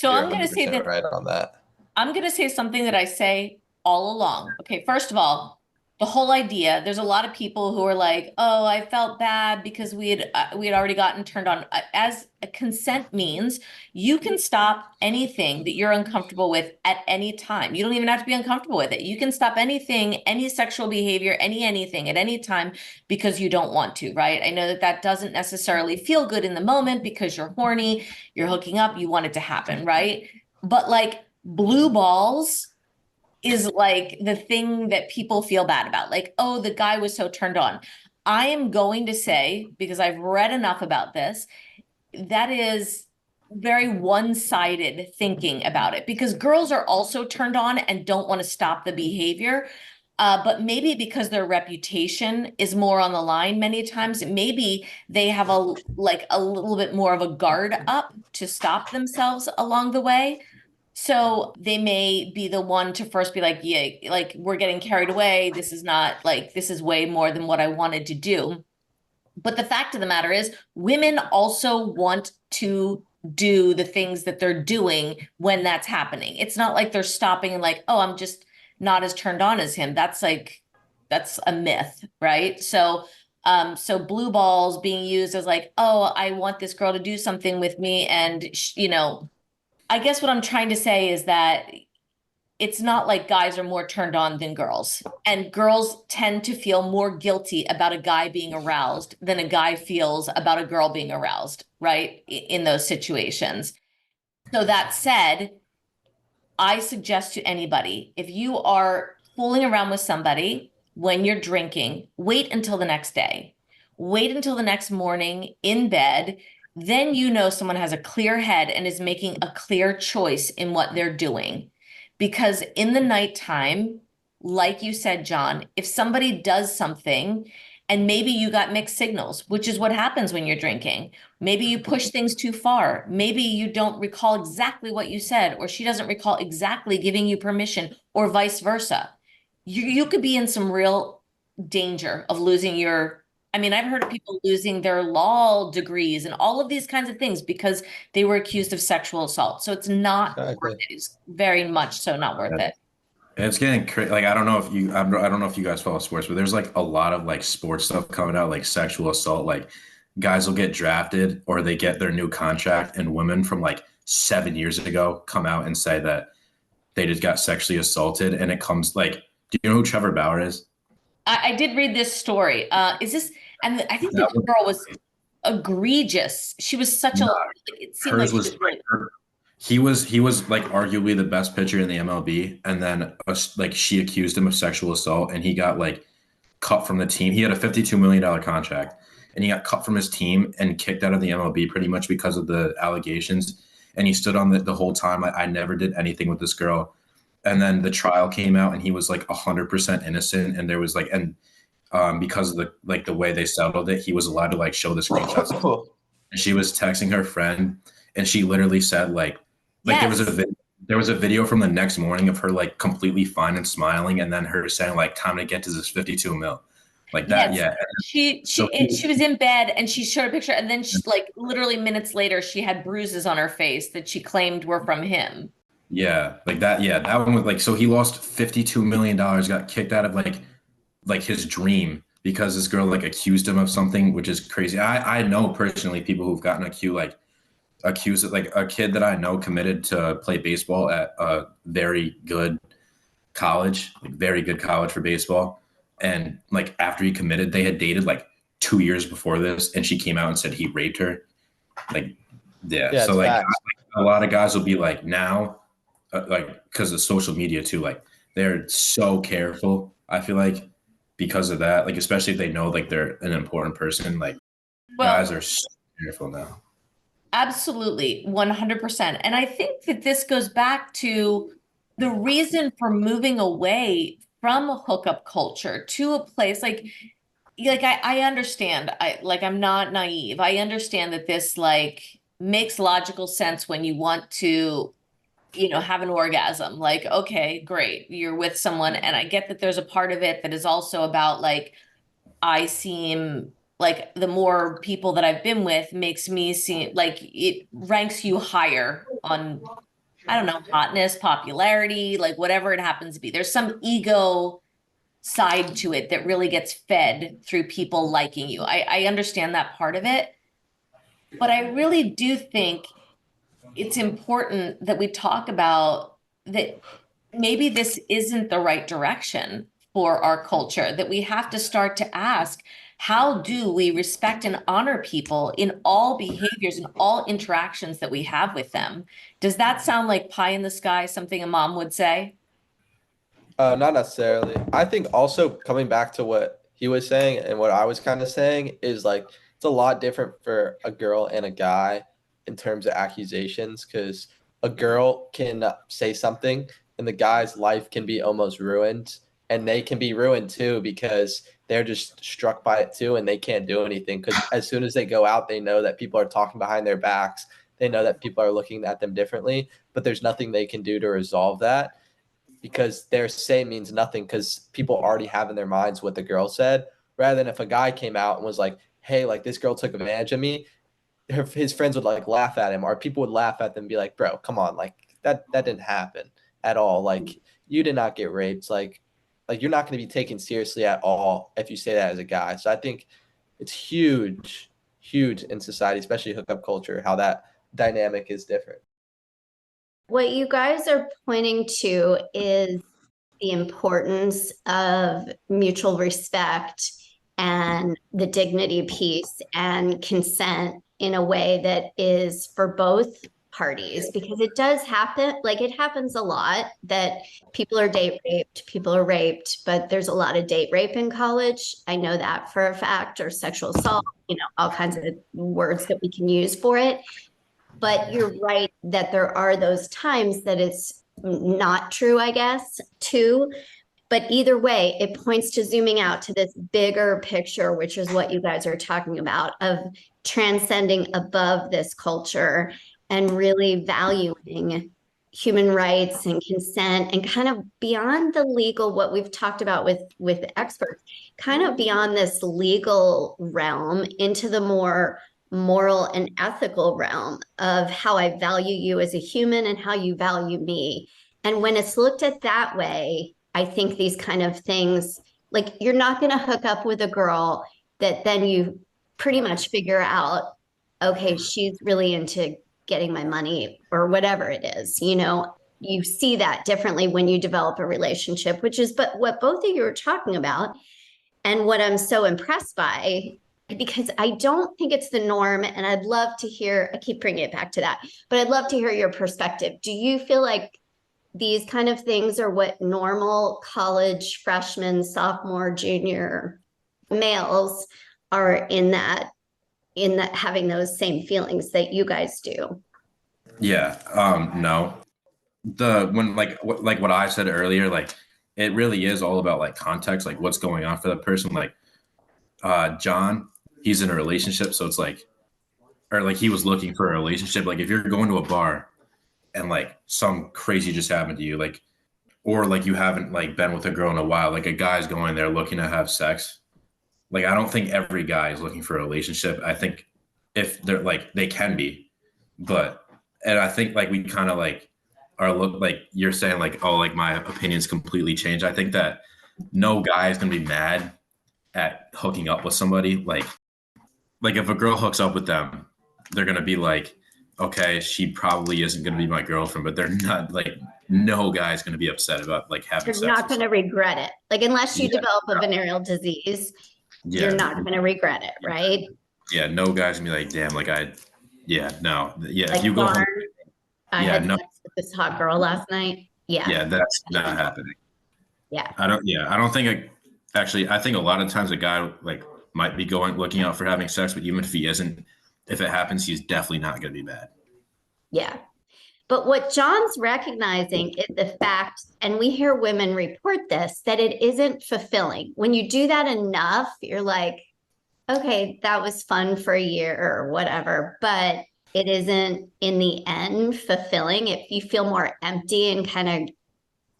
I'm going to say that right on that. I'm going to say something that I say all along. Okay, first of all, the whole idea, there's a lot of people who are like, "Oh, I felt bad because we had already gotten turned on." As a consent means, you can stop anything that you're uncomfortable with at any time. You don't even have to be uncomfortable with it. You can stop anything, any sexual behavior, anything at any time because you don't want to, right? I know that that doesn't necessarily feel good in the moment because you're horny, you're hooking up, you want it to happen, right? But like blue balls is like the thing that people feel bad about. Like, oh, the guy was so turned on. I am going to say, because I've read enough about this, that is very one-sided thinking about it because girls are also turned on and don't want to stop the behavior. But maybe because their reputation is more on the line many times, maybe they have a little bit more of a guard up to stop themselves along the way. So they may be the one to first be like, yeah, like we're getting carried away. This is not like, this is way more than what I wanted to do. But the fact of the matter is, women also want to do the things that they're doing when that's happening. It's not like they're stopping and like, oh, I'm just not as turned on as him. That's a myth, right? So blue balls being used as like, oh, I want this girl to do something with me. And, I guess what I'm trying to say is that it's not like guys are more turned on than girls. And girls tend to feel more guilty about a guy being aroused than a guy feels about a girl being aroused, right? In those situations. So that said, I suggest to anybody, if you are fooling around with somebody when you're drinking, wait until the next day. Wait until the next morning in bed. Then you know someone has a clear head and is making a clear choice in what they're doing. Because in the nighttime, like you said, John, if somebody does something and maybe you got mixed signals, which is what happens when you're drinking. Maybe you push things too far. Maybe you don't recall exactly what you said, or she doesn't recall exactly giving you permission, or vice versa. You could be in some real danger of losing I've heard of people losing their law degrees and all of these kinds of things because they were accused of sexual assault. So it's not worth it. It's very much so not worth it. It's getting like I don't know if you guys follow sports, but there's like a lot of like sports stuff coming out, like sexual assault. Like guys will get drafted or they get their new contract, and women from like 7 years ago come out and say that they just got sexually assaulted, and it comes like, do you know who Trevor Bauer is? I did read this story. Is this? And I think the girl was egregious. She was such a. It seemed like she was really. He was like arguably the best pitcher in the MLB, and then like she accused him of sexual assault, and he got like cut from the team. He had a $52 million contract, and he got cut from his team and kicked out of the MLB pretty much because of the allegations. And he stood on the whole time like, I never did anything with this girl. And then the trial came out, and he was like 100% innocent. And there was like, because of the way they settled it, he was allowed to like show the screenshots. She was texting her friend, and she literally said like Yes. there was a video from the next morning of her like completely fine and smiling, and then her saying like time to get to this 52 mil, like that. Yes. Yeah. So She was in bed and she showed a picture, and then she, like literally minutes later she had bruises on her face that she claimed were from him. yeah, like that. Yeah, that one was like, so he lost $52 million, got kicked out of like his dream because this girl like accused him of something, which is crazy. I know personally people who've gotten accused of, like a kid that I know committed to play baseball at a very good college, like very good college for baseball. And like after he committed, they had dated like 2 years before this, and she came out and said he raped her. Like, yeah. Yeah, So it's like facts. a lot of guys will be like now, like because of social media too, like they're so careful. I feel like because of that, like especially if they know like they're an important person, like guys Well, are so careful now. absolutely, 100%. And I think that this goes back to the reason for moving away from hookup culture to a place like I understand. I'm not naive. I understand that this like makes logical sense when you want to, have an orgasm. Like, okay, great. You're with someone, and I get that there's a part of it that is also about like I seem like the more people that I've been with makes me seem like it ranks you higher on, I don't know, hotness, popularity, like whatever it happens to be. There's some ego side to it that really gets fed through people liking you. I understand that part of it, but I really do think it's important that we talk about that maybe this isn't the right direction for our culture, that we have to start to ask, how do we respect and honor people in all behaviors and all interactions that we have with them? Does that sound like pie in the sky, something a mom would say? Not necessarily. I think also coming back to what he was saying and what I was kind of saying is like it's a lot different for a girl and a guy in terms of accusations because a girl can say something and the guy's life can be almost ruined and they can be ruined too because they're just struck by it too and they can't do anything because as soon as they go out they know that people are talking behind their backs. They know that people are looking at them differently, but there's nothing they can do to resolve that because their say means nothing because people already have in their minds what the girl said. Rather than if a guy came out and was like, hey, like this girl took advantage of me, his friends would like laugh at him or people would laugh at them and be like, bro, come on, like that didn't happen at all. Like you did not get raped. Like you're not going to be taken seriously at all if you say that as a guy. So I think it's huge, huge in society, especially hookup culture, how that dynamic is different. What you guys are pointing to is the importance of mutual respect and the dignity piece and consent in a way that is for both parties, because it does happen, like it happens a lot that people are date raped, people are raped, but there's a lot of date rape in college. I know that for a fact, or sexual assault, all kinds of words that we can use for it. But you're right that there are those times that it's not true, I guess, too. But either way, it points to zooming out to this bigger picture, which is what you guys are talking about, of transcending above this culture and really valuing human rights and consent and kind of beyond the legal, what we've talked about with experts, kind of beyond this legal realm into the more moral and ethical realm of how I value you as a human and how you value me. And when it's looked at that way, I think these kind of things, like you're not going to hook up with a girl that then you pretty much figure out, okay, she's really into getting my money or whatever it is. You see that differently when you develop a relationship, which is but what both of you are talking about. And what I'm so impressed by, because I don't think it's the norm, and I'd love to hear, I keep bringing it back to that, but I'd love to hear your perspective. Do you feel like these kind of things are what normal college freshmen, sophomore, junior males are in that having those same feelings that you guys do? Yeah. No. What I said earlier, like it really is all about like context, like what's going on for the person. Like John, he's in a relationship, so it's like or like he was looking for a relationship. Like if you're going to a bar and like some crazy just happened to you, like, or like you haven't like been with a girl in a while, like a guy's going there looking to have sex. Like I don't think every guy is looking for a relationship. I think if they're like they can be, but and I think like we kind of like are look like you're saying like, oh, like my opinions completely changed. I think that no guy is gonna be mad at hooking up with somebody. Like if a girl hooks up with them, they're gonna be like, okay, she probably isn't gonna be my girlfriend, but they're not like no guy's gonna be upset about like having You're sex not with going to someone. regret it. Like, unless you Yeah, develop a venereal disease, you're yeah, not going to regret it, right? yeah. No guy's gonna be like, damn, like yeah, no, yeah. If Like, you go home, darn, I yeah, had no, sex with this hot girl last night. Yeah. yeah, that's not happening. Yeah. I don't think actually, I think a lot of times a guy like might be going looking out for having sex, but even if he isn't, if it happens, he's definitely not gonna be bad. Yeah. But what John's recognizing is the fact, and we hear women report this, that it isn't fulfilling. When you do that enough, you're like, okay, that was fun for a year or whatever, but it isn't in the end fulfilling. If you feel more empty and kind of,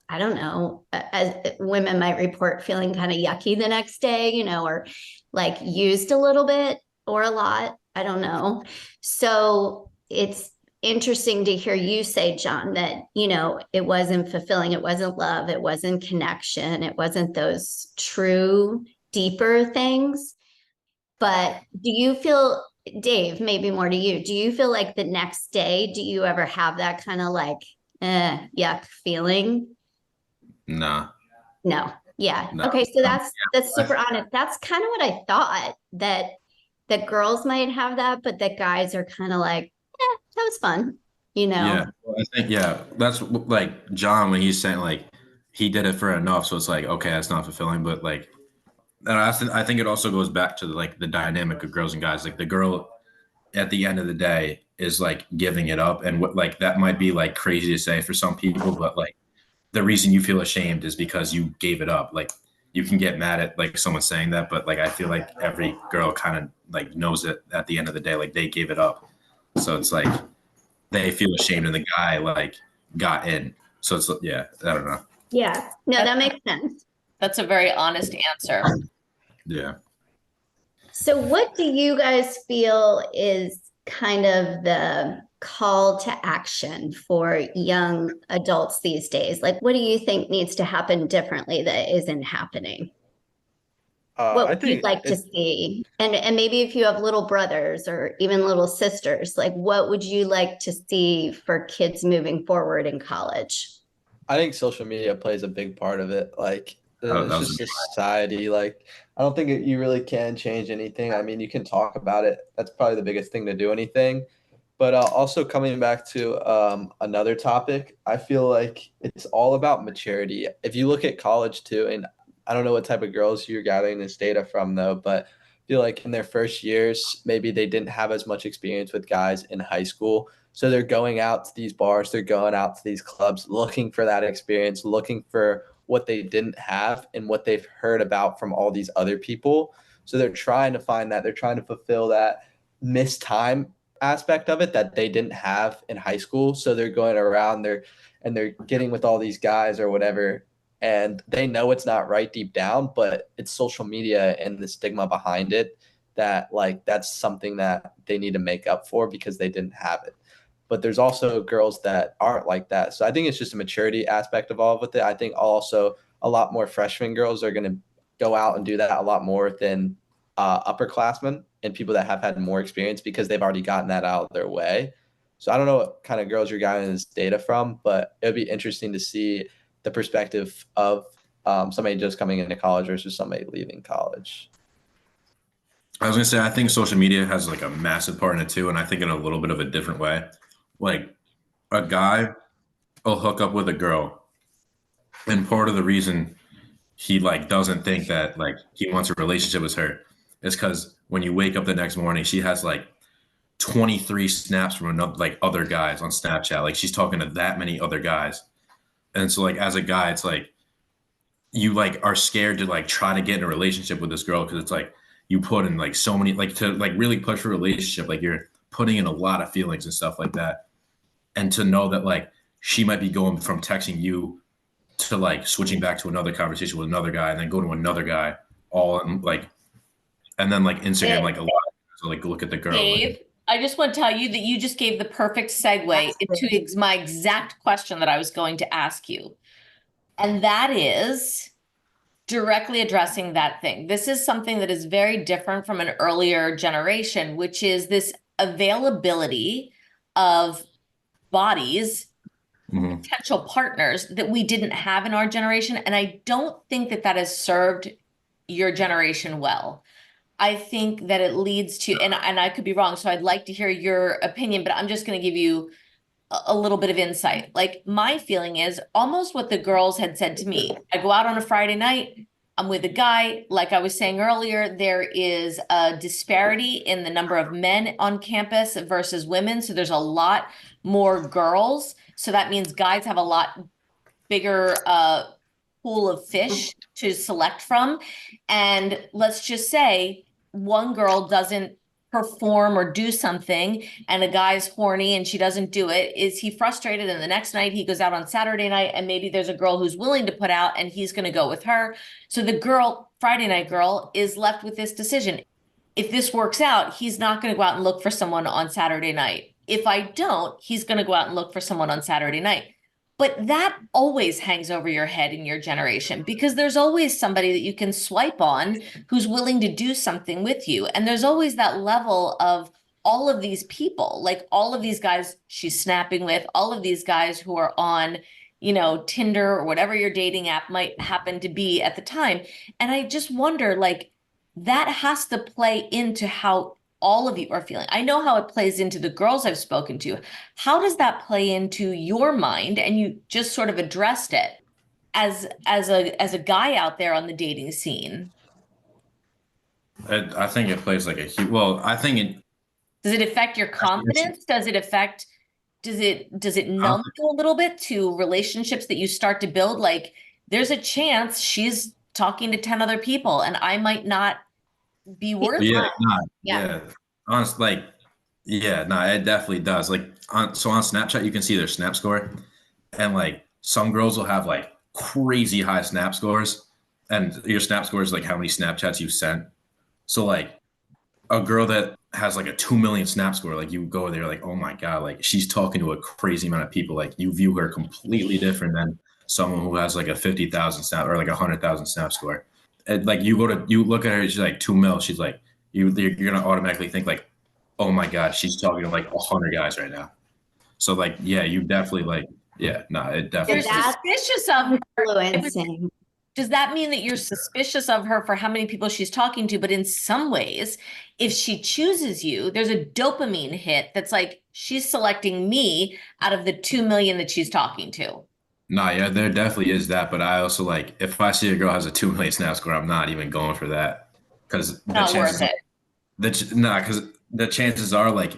I don't know, as women might report feeling kind of yucky the next day, or like used a little bit or a lot. I don't know. So it's interesting to hear you say, John, that, it wasn't fulfilling. It wasn't love. It wasn't connection. It wasn't those true, deeper things. But do you feel, Dave, maybe more to you, do you feel like the next day, do you ever have that kind of like, yuck feeling? Nah, No. Yeah. no. Okay. So Um, that's super honest. That's kind of what I thought, that girls might have that, but that guys are kind of like, that was fun, you know? yeah, well, I think that's like John when he's saying like he did it for enough, so it's like okay, that's not fulfilling, but like, and I think it also goes back to like the dynamic of girls and guys. Like the girl at the end of the day is like giving it up, and what like that might be like crazy to say for some people, but like the reason you feel ashamed is because you gave it up. Like you can get mad at like someone saying that, but like I feel like every girl kind of like knows it at the end of the day, like they gave it up. So it's like they feel ashamed and the guy like got in. So it's yeah, I don't know. Yeah. No, that makes sense. That's a very honest answer. Yeah. So, what do you guys feel is kind of the call to action for young adults these days? Like, what do you think needs to happen differently that isn't happening? What I would you think like to it, see? And maybe if you have little brothers or even little sisters, like what would you like to see for kids moving forward in college? I think social media plays a big part of it. Like That it's was just society. Like I don't think you really can change anything. I mean, you can talk about it. That's probably the biggest thing to do anything. But also coming back to another topic, I feel like it's all about maturity. If you look at college too, and I don't know what type of girls you're gathering this data from though, but I feel like in their first years, maybe they didn't have as much experience with guys in high school. So they're going out to these bars, they're going out to these clubs looking for that experience, looking for what they didn't have and what they've heard about from all these other people. So they're trying to find that, they're trying to fulfill that missed time aspect of it that they didn't have in high school. So they're going around they're getting with all these guys or whatever, and they know it's not right deep down, but it's social media and the stigma behind it that like that's something that they need to make up for because they didn't have it. But there's also girls that aren't like that. So I think it's just a maturity aspect of all of it. I think also a lot more freshman girls are going to go out and do that a lot more than upperclassmen and people that have had more experience because they've already gotten that out of their way. So I don't know what kind of girls you're getting this data from, but it would be interesting to see the perspective of somebody just coming into college versus somebody leaving college. I was gonna say I think social media has like a massive part in it too, and I think in a little bit of a different way. Like a guy will hook up with a girl, and part of the reason he like doesn't think that like he wants a relationship with her is because when you wake up the next morning, she has like 23 snaps from another like other guys on Snapchat. Like she's talking to that many other guys. And so like as a guy, it's like you like are scared to like try to get in a relationship with this girl because it's like you put in like so many like to like really push for a relationship, like you're putting in a lot of feelings and stuff like that. And to know that like she might be going from texting you to like switching back to another conversation with another guy and then go to another guy all in like, and then like Instagram, like a lot of so like look at the girl. Dave, Like, I just want to tell you that you just gave the perfect segue into my exact question that I was going to ask you. And that is directly addressing that thing. This is something that is very different from an earlier generation, which is this availability of bodies, potential partners that we didn't have in our generation. And I don't think that that has served your generation well. I think that it leads to, and I could be wrong, so I'd like to hear your opinion, but I'm just going to give you a little bit of insight. Like my feeling is almost what the girls had said to me. I go out on a Friday night, I'm with a guy. Like I was saying earlier, there is a disparity in the number of men on campus versus women. So there's a lot more girls. So that means guys have a lot bigger pool of fish to select from. And let's just say one girl doesn't perform or do something and a guy's horny and she doesn't do it. Is he frustrated? And the next night he goes out on Saturday night and maybe there's a girl who's willing to put out and he's going to go with her. So the girl, Friday night girl, is left with this decision. If this works out, he's not going to go out and look for someone on Saturday night. If I don't, he's going to go out and look for someone on Saturday night. But that always hangs over your head in your generation because there's always somebody that you can swipe on who's willing to do something with you. And there's always that level of all of these people, like all of these guys she's snapping with, all of these guys who are on, Tinder or whatever your dating app might happen to be at the time. And I just wonder, like, that has to play into how all of you are feeling. I know how it plays into the girls I've spoken to. How does that play into your mind? And you just sort of addressed it as a guy out there on the dating scene. I think it plays like a huge, well, I think it, Does it affect your confidence? Does it numb you a little bit to relationships that you start to build? Like there's a chance she's talking to 10 other people and I might not be worth it. Yeah. Honestly, like, it definitely does. Like, on Snapchat, you can see their snap score, and like some girls will have like crazy high snap scores, and your snap score is like how many Snapchats you sent. So like a girl that has like a 2 million snap score, like you go there, like, oh my God, like she's talking to a crazy amount of people. Like you view her completely different than someone who has like a 50,000 snap or like 100,000 snap score. And like you look at her, she's like 2 mil. She's like, you're going to automatically think like, oh my God, she's talking to like 100 guys right now. So like, yeah, you definitely like, it definitely. You're suspicious of her. Influencing. Does that mean that you're suspicious of her for how many people she's talking to? But in some ways, if she chooses you, there's a dopamine hit that's like, she's selecting me out of the 2 million that she's talking to. Nah, yeah, there definitely is that. But I also like, if I see a girl has a 2 million snap score, I'm not even going for that. Because not worth it. Because the chances are like,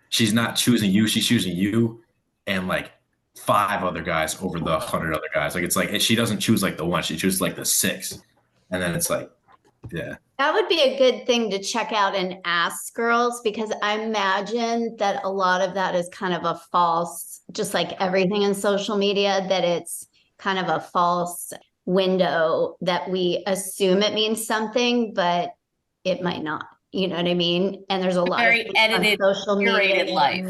she's not choosing you, she's choosing you and like 5 other guys over the 100 other guys. Like it's like she doesn't choose like the one, she chooses like the 6, and then it's like, yeah. That would be a good thing to check out and ask girls, because I imagine that a lot of that is kind of a false, just like everything in social media, that it's kind of a false window that we assume it means something, but it might not. You know what I mean? And there's a lot very of edited, on social media life.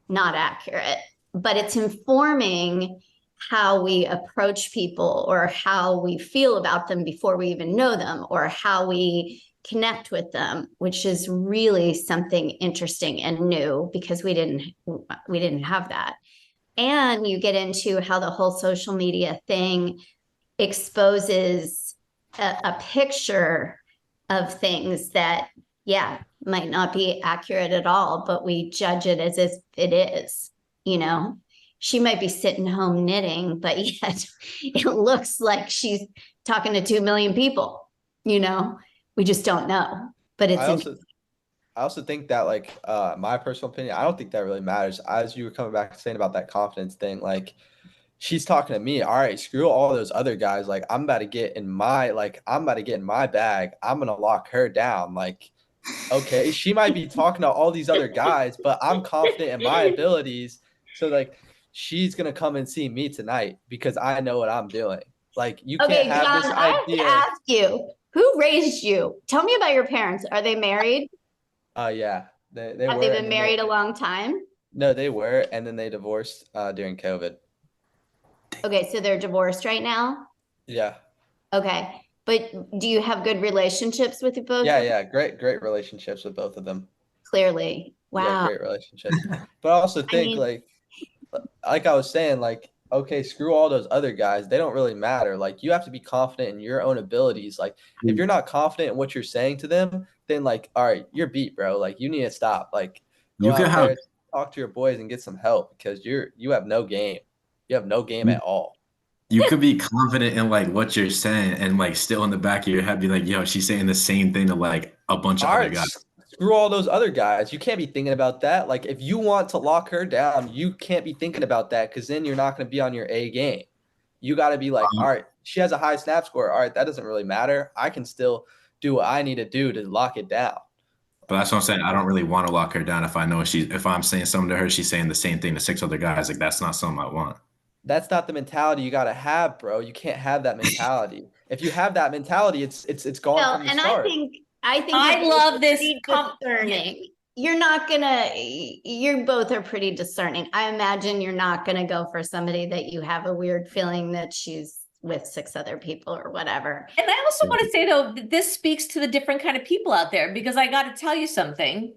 Not accurate, but it's informing how we approach people or how we feel about them before we even know them, or how we connect with them, which is really something interesting and new because we didn't have that. And you get into how the whole social media thing exposes a picture of things that, might not be accurate at all, but we judge it as if it is, She might be sitting home knitting, but yet it looks like she's talking to 2 million people, We just don't know. But it's I also think that, like, my personal opinion, I don't think that really matters. As you were coming back saying about that confidence thing, like, she's talking to me. All right, screw all those other guys. Like, I'm about to get in my bag. I'm going to lock her down. Like, Okay, she might be talking to all these other guys, but I'm confident in my abilities. So like she's gonna come and see me tonight because I know what I'm doing. Like you can't Okay, have John, this I have to idea. ask you, who raised you? Tell me about your parents. Are they married? Yeah, they Have they were, been and then married a long time? no, they were, and then they divorced during COVID. Okay, so they're divorced right now? Yeah. Okay. But do you have good relationships with both Yeah, of them? yeah, great relationships with both of them. Clearly. Yeah, Wow. great relationships. But I also I think mean, like I was saying, like, okay, screw all those other guys. They don't really matter. Like, you have to be confident in your own abilities. Like, if you're not confident in what you're saying to them, then like, all right, you're beat, bro. Like, you need to stop. Like, go You could out have there, talk to your boys and get some help because you have no game. You have no game at all. you could be confident in like what you're saying and like still in the back of your head be like, yo, she's saying the same thing to like a bunch of All other right, guys. screw all those other guys. You can't be thinking about that. Like, if you want to lock her down, you can't be thinking about that because then you're not going to be on your A game. You got to be like, all Um, right, she has a high snap score. All right, that doesn't really matter. I can still do what I need to do to lock it down. but that's what I'm saying. I don't really want to lock her down if I know if I'm saying something to her, she's saying the same thing to six other guys. Like that's not something I want. That's not the mentality you got to have, bro. You can't have that mentality. If you have that mentality, it's gone well, from the and start. I think you're I both love this pretty discerning. You're not gonna, you both are pretty discerning. I imagine you're not gonna go for somebody that you have a weird feeling that she's with six other people or whatever. And I also want to say, though, that this speaks to the different kind of people out there, because I got to tell you something,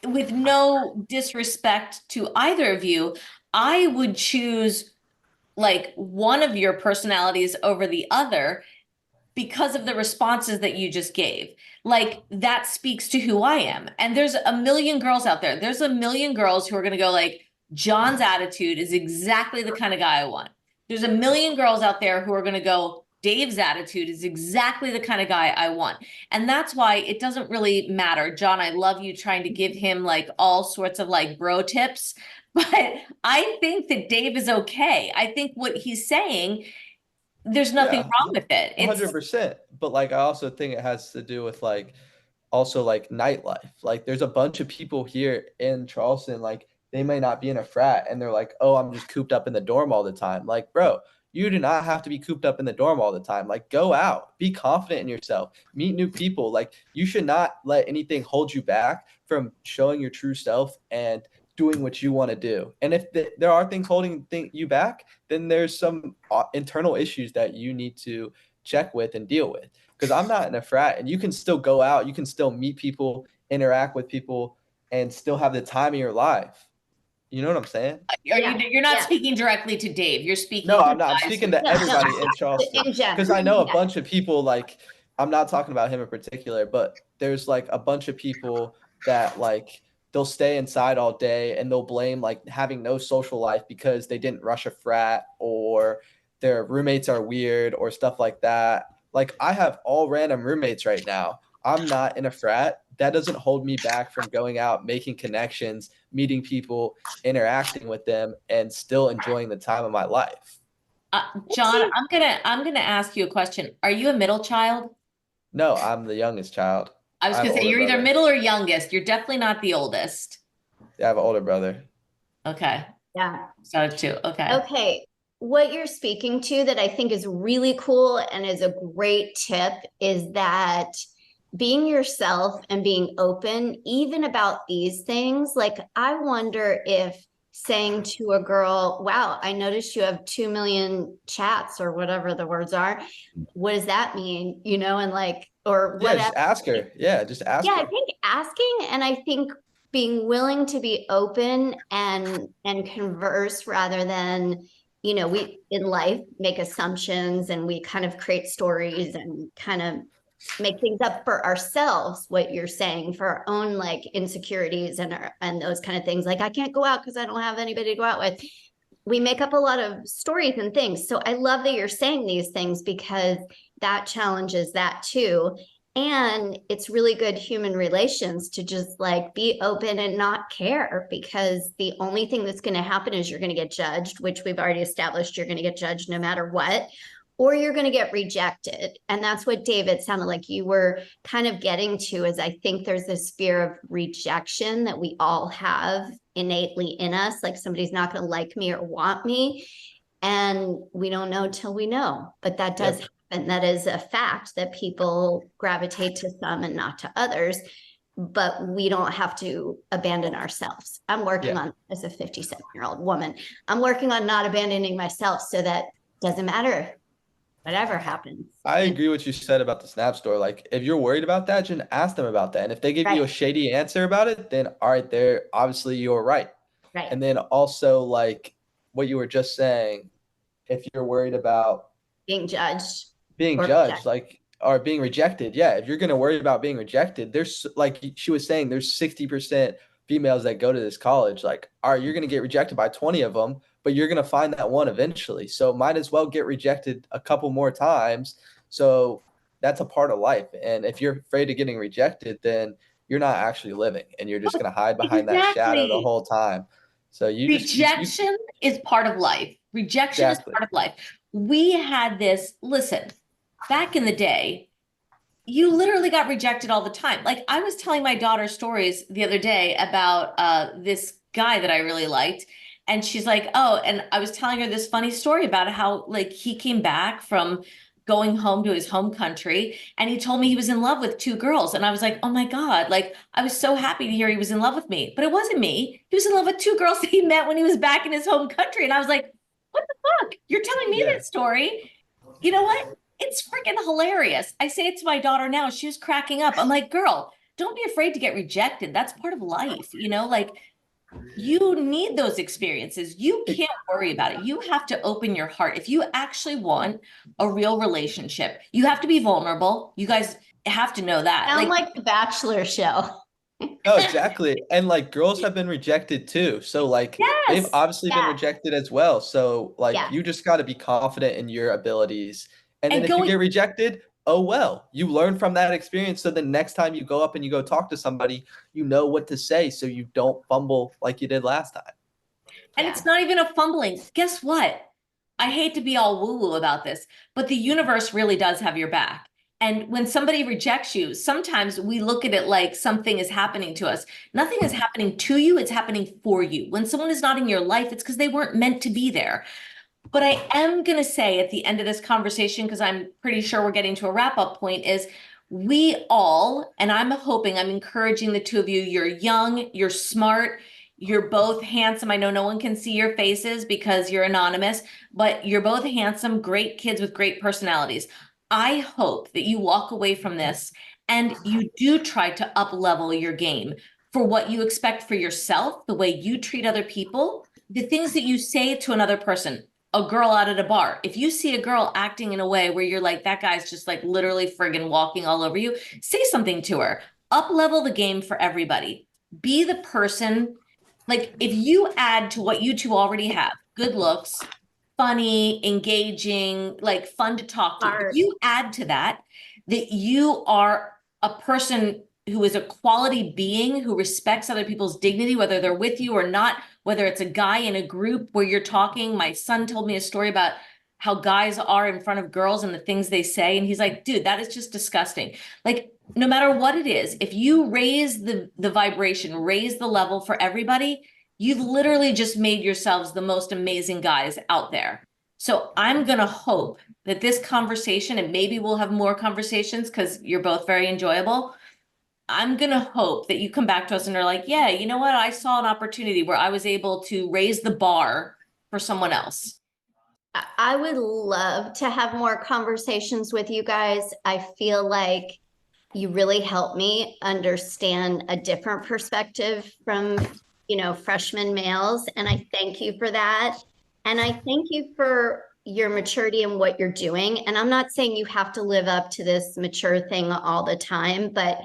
with no disrespect to either of you, I would choose like one of your personalities over the other because of the responses that you just gave. Like that speaks to who I am. And there's a million girls out there. There's a million girls who are going to go like, John's attitude is exactly the kind of guy I want. There's a million girls out there who are going to go, Dave's attitude is exactly the kind of guy I want. And that's why it doesn't really matter. John, I love you trying to give him like all sorts of like bro tips, but I think that Dave is okay. I think what he's saying, there's nothing Yeah, wrong with it. It's 100%. But like, I also think it has to do with like also like nightlife. Like there's a bunch of people here in Charleston, like they may not be in a frat and they're like, oh, I'm just cooped up in the dorm all the time. Like, bro, you do not have to be cooped up in the dorm all the time. Like go out, be confident in yourself, meet new people. Like you should not let anything hold you back from showing your true self and doing what you want to do. And if there are things holding you back, then there's some internal issues that you need to check with and deal with, because I'm not in a frat and you can still go out, you can still meet people, interact with people, and still have the time of your life. You know what I'm saying? you're not Yeah. speaking directly to Dave. You're speaking No, to I'm not. I'm guys speaking who, to No, everybody in Charleston in general. because I know a Yeah. bunch of people, like, I'm not talking about him in particular, but there's like a bunch of people that like they'll stay inside all day and they'll blame like having no social life because they didn't rush a frat or their roommates are weird or stuff like that. Like I have all random roommates right now. I'm not in a frat. That doesn't hold me back from going out, making connections, meeting people, interacting with them, and still enjoying the time of my life. John, I'm gonna ask you a question. Are you a middle child? No, I'm the youngest child. I was I have gonna an say older you're either brother. middle or youngest. You're definitely not the oldest. Yeah, I have an older brother. Okay, Yeah. so two. Okay. Okay. What you're speaking to that I think is really cool and is a great tip is that being yourself and being open, even about these things. Like, I wonder if saying to a girl, wow, I noticed you have 2 million chats or whatever the words are. What does that mean? You know, and like, or Yeah, whatever. just ask her. Yeah, just ask Yeah, I her. think asking, and I think being willing to be open and converse rather than, you know, we in life make assumptions and we kind of create stories and kind of make things up for ourselves, what you're saying, for our own like insecurities and those kind of things. Like I can't go out because I don't have anybody to go out with. We make up a lot of stories and things. So I love that you're saying these things because that challenges that too. And it's really good human relations to just like be open and not care, because the only thing that's going to happen is you're going to get judged, which we've already established you're going to get judged no matter what. or you're going to get rejected. And that's what David sounded like you were kind of getting to, is I think there's this fear of rejection that we all have innately in us, like somebody's not going to like me or want me. And we don't know till we know, but that does happen. That is a fact, that people gravitate to some and not to others, but we don't have to abandon ourselves. I'm working on, as a 57-year-old woman, I'm working on not abandoning myself, so that doesn't matter whatever happens. I agree with what you said about the Snap store. Like, if you're worried about that, just ask them about that. And if they give you a shady answer about it, then all right, there, obviously you're right. Right. And then also, like what you were just saying, if you're worried about being judged, like, or being rejected. Yeah. If you're going to worry about being rejected, there's, like she was saying, there's 60% females that go to this college. Like, all right, you're going to get rejected by 20 of them, but you're going to find that one eventually. So might as well get rejected a couple more times. So that's a part of life. And if you're afraid of getting rejected, then you're not actually living, and you're just going to hide behind that shadow the whole time. So rejection is part of life. Rejection is part of life. We had this, listen, back in the day, you literally got rejected all the time. Like, I was telling my daughter stories the other day about this guy that I really liked. And she's like, oh, and I was telling her this funny story about how, like, he came back from going home to his home country, and he told me he was in love with 2 girls. And I was like, oh my God, like, I was so happy to hear he was in love with me, but it wasn't me. He was in love with 2 girls that he met when he was back in his home country. And I was like, what the fuck? You're telling me that story? You know what? It's freaking hilarious. I say it to my daughter now. She was cracking up. I'm like, girl, don't be afraid to get rejected. That's part of life. You know, like, you need those experiences. You can't worry about it. You have to open your heart. If you actually want a real relationship, you have to be vulnerable. You guys have to know that. Sound like the Bachelor show. No, exactly. And like, girls have been rejected too. So like, they've obviously been rejected as well. So like, you just got to be confident in your abilities. And then if you get rejected, oh, well, you learn from that experience. So the next time you go up and you go talk to somebody, you know what to say, so you don't fumble like you did last time. And it's not even a fumbling. Guess what? I hate to be all woo-woo about this, but the universe really does have your back. And when somebody rejects you, sometimes we look at it like something is happening to us. Nothing is happening to you. It's happening for you. When someone is not in your life, it's because they weren't meant to be there. But I am going to say at the end of this conversation, because I'm pretty sure we're getting to a wrap-up point, is we all, and I'm encouraging the 2 of you, you're young, you're smart, you're both handsome. I know no one can see your faces because you're anonymous, but you're both handsome, great kids with great personalities. I hope that you walk away from this and you do try to up-level your game for what you expect for yourself, the way you treat other people, the things that you say to another person. A girl out at a bar, if you see a girl acting in a way where you're like, that guy's just like literally friggin' walking all over you, say something to her. Up level the game for everybody. Be the person, like, if you add to what you 2 already have, good looks, funny, engaging, like fun to talk to, if you add to that, that you are a person who is a quality being, who respects other people's dignity, whether they're with you or not, whether it's a guy in a group where you're talking. My son told me a story about how guys are in front of girls and the things they say. And he's like, dude, that is just disgusting. Like, no matter what it is, if you raise the vibration, raise the level for everybody, you've literally just made yourselves the most amazing guys out there. So I'm going to hope that this conversation, and maybe we'll have more conversations because you're both very enjoyable, I'm going to hope that you come back to us and are like, yeah, you know what? I saw an opportunity where I was able to raise the bar for someone else. I would love to have more conversations with you guys. I feel like you really helped me understand a different perspective from, freshman males. And I thank you for that. And I thank you for your maturity and what you're doing. And I'm not saying you have to live up to this mature thing all the time, but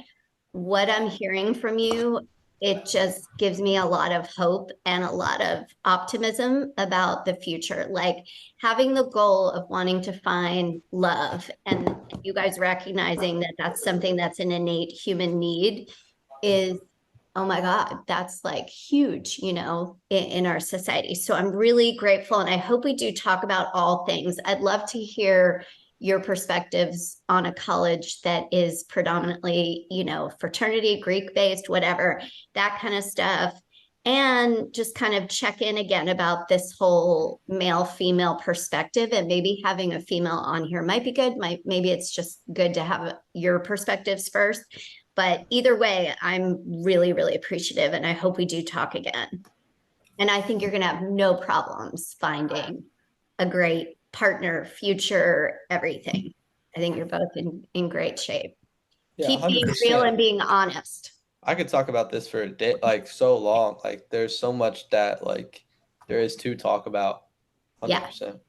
what I'm hearing from you, it just gives me a lot of hope and a lot of optimism about the future. Like, having the goal of wanting to find love, and you guys recognizing that that's something that's an innate human need, is oh my God, that's like huge, in our society. So I'm really grateful. And I hope we do talk about all things. I'd love to hear your perspectives on a college that is predominantly, fraternity, Greek-based, whatever, that kind of stuff. And just kind of check in again about this whole male-female perspective, and maybe having a female on here might be good. Maybe it's just good to have your perspectives first. But either way, I'm really, really appreciative, and I hope we do talk again. And I think you're going to have no problems finding a great partner, future, everything. I think you're both in great shape. Yeah, Keep being 100%. real and being honest. I could talk about this for a day, like so long. Like there's so much that like there is to talk about. 100%.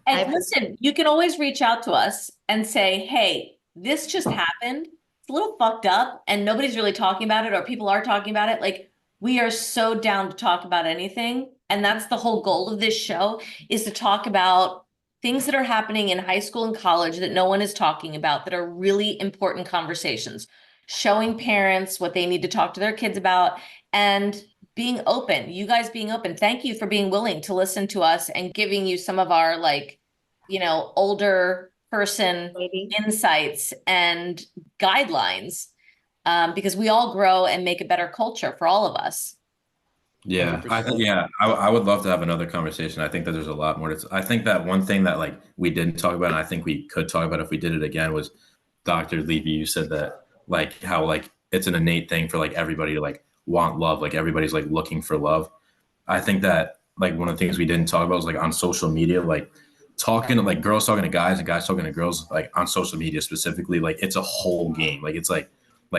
And listen, you can always reach out to us and say, hey, this just happened. It's a little fucked up and nobody's really talking about it, or people are talking about it. Like, we are so down to talk about anything. And that's the whole goal of this show, is to talk about things that are happening in high school and college that no one is talking about, that are really important conversations, showing parents what they need to talk to their kids about, and being open. You guys being open. Thank you for being willing to listen to us and giving you some of our, like, older person insights and guidelines, because we all grow and make a better culture for all of us. Yeah, 100%. I would love to have another conversation. I think that there's a lot more. I think that one thing that like we didn't talk about, and I think we could talk about if we did it again, was Dr. Levy. You said that like how like it's an innate thing for like everybody to like want love. Like everybody's like looking for love. I think that like one of the things we didn't talk about was like on social media, like talking to like girls talking to guys and guys talking to girls, like on social media specifically, like it's a whole game. Like it's like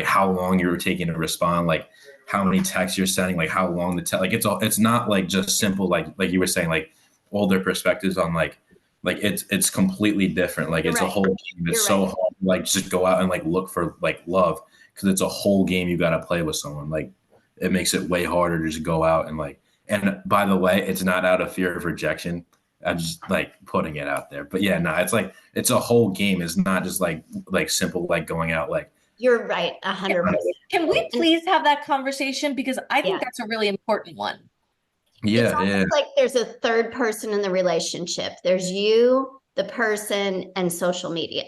how long you're taking to respond, like how many texts you're sending, like how long the like it's not like just simple, like you were saying, like older perspectives on like it's completely different. Like it's a whole game. It's so hard to like just go out and like look for like love, because it's a whole game you got to play with someone. Like it makes it way harder to just go out and like, and by the way, it's not out of fear of rejection. I'm just like putting it out there. But yeah, no, it's like it's a whole game. It's not just like simple like going out like. You're right, 100%. Can we please have that conversation? Because I think that's a really important one. Yeah, it's like there's a third person in the relationship. There's you, the person, and social media.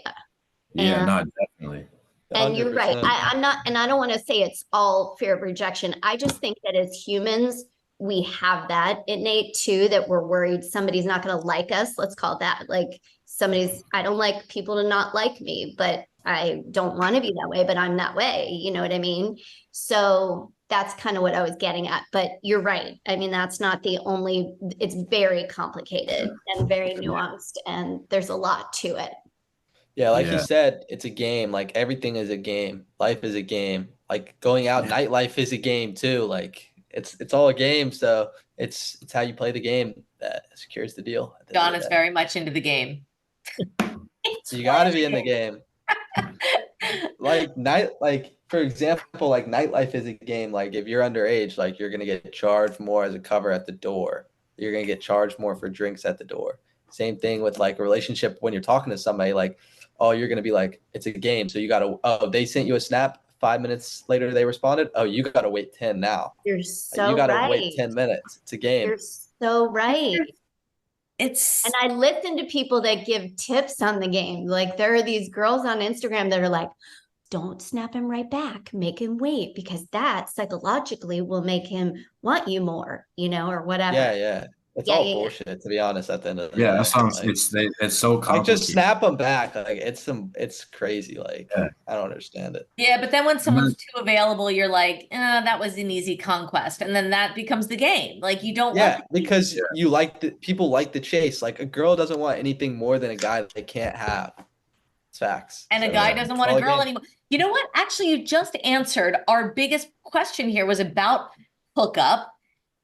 Yeah, no, definitely. And you're right. I'm not, and I don't want to say it's all fear of rejection. I just think that as humans, we have that innate too, that we're worried somebody's not going to like us. Let's call it that. Like I don't like people to not like me, but I don't want to be that way, but I'm that way. You know what I mean? So that's kind of what I was getting at, but you're right. I mean, that's not the only, it's very complicated and very nuanced, and there's a lot to it. Yeah, like you said, it's a game. Like everything is a game. Life is a game. Like going out, nightlife is a game too. Like it's all a game. So it's how you play the game that secures the deal. John is very much into the game. So you got to be in the game. Like for example, like nightlife is a game. Like if you're underage, like you're gonna get charged more as a cover at the door. You're gonna get charged more for drinks at the door. Same thing with like a relationship. When you're talking to somebody, like, oh, you're gonna be like, it's a game. So you gotta, oh, they sent you a snap. 5 minutes later they responded. Oh, you gotta wait 10 now. You're so you gotta right. wait 10 minutes. It's a game. You're so right. And I listen to people that give tips on the game. Like there are these girls on Instagram that are like, don't snap him right back, make him wait, because that psychologically will make him want you more, or whatever. Yeah. It's all bullshit, to be honest, at the end of the day. That sounds, like, it's so complicated. Like just snap them back. Like it's crazy. Like I don't understand it. Yeah, but then when someone's too available, you're like, that was an easy conquest. And then that becomes the game. Like you don't want because you like people like the chase. Like a girl doesn't want anything more than a guy that they can't have. It's facts. And a guy doesn't want a girl anymore. You know what? Actually, you just answered our biggest question here was about hookup.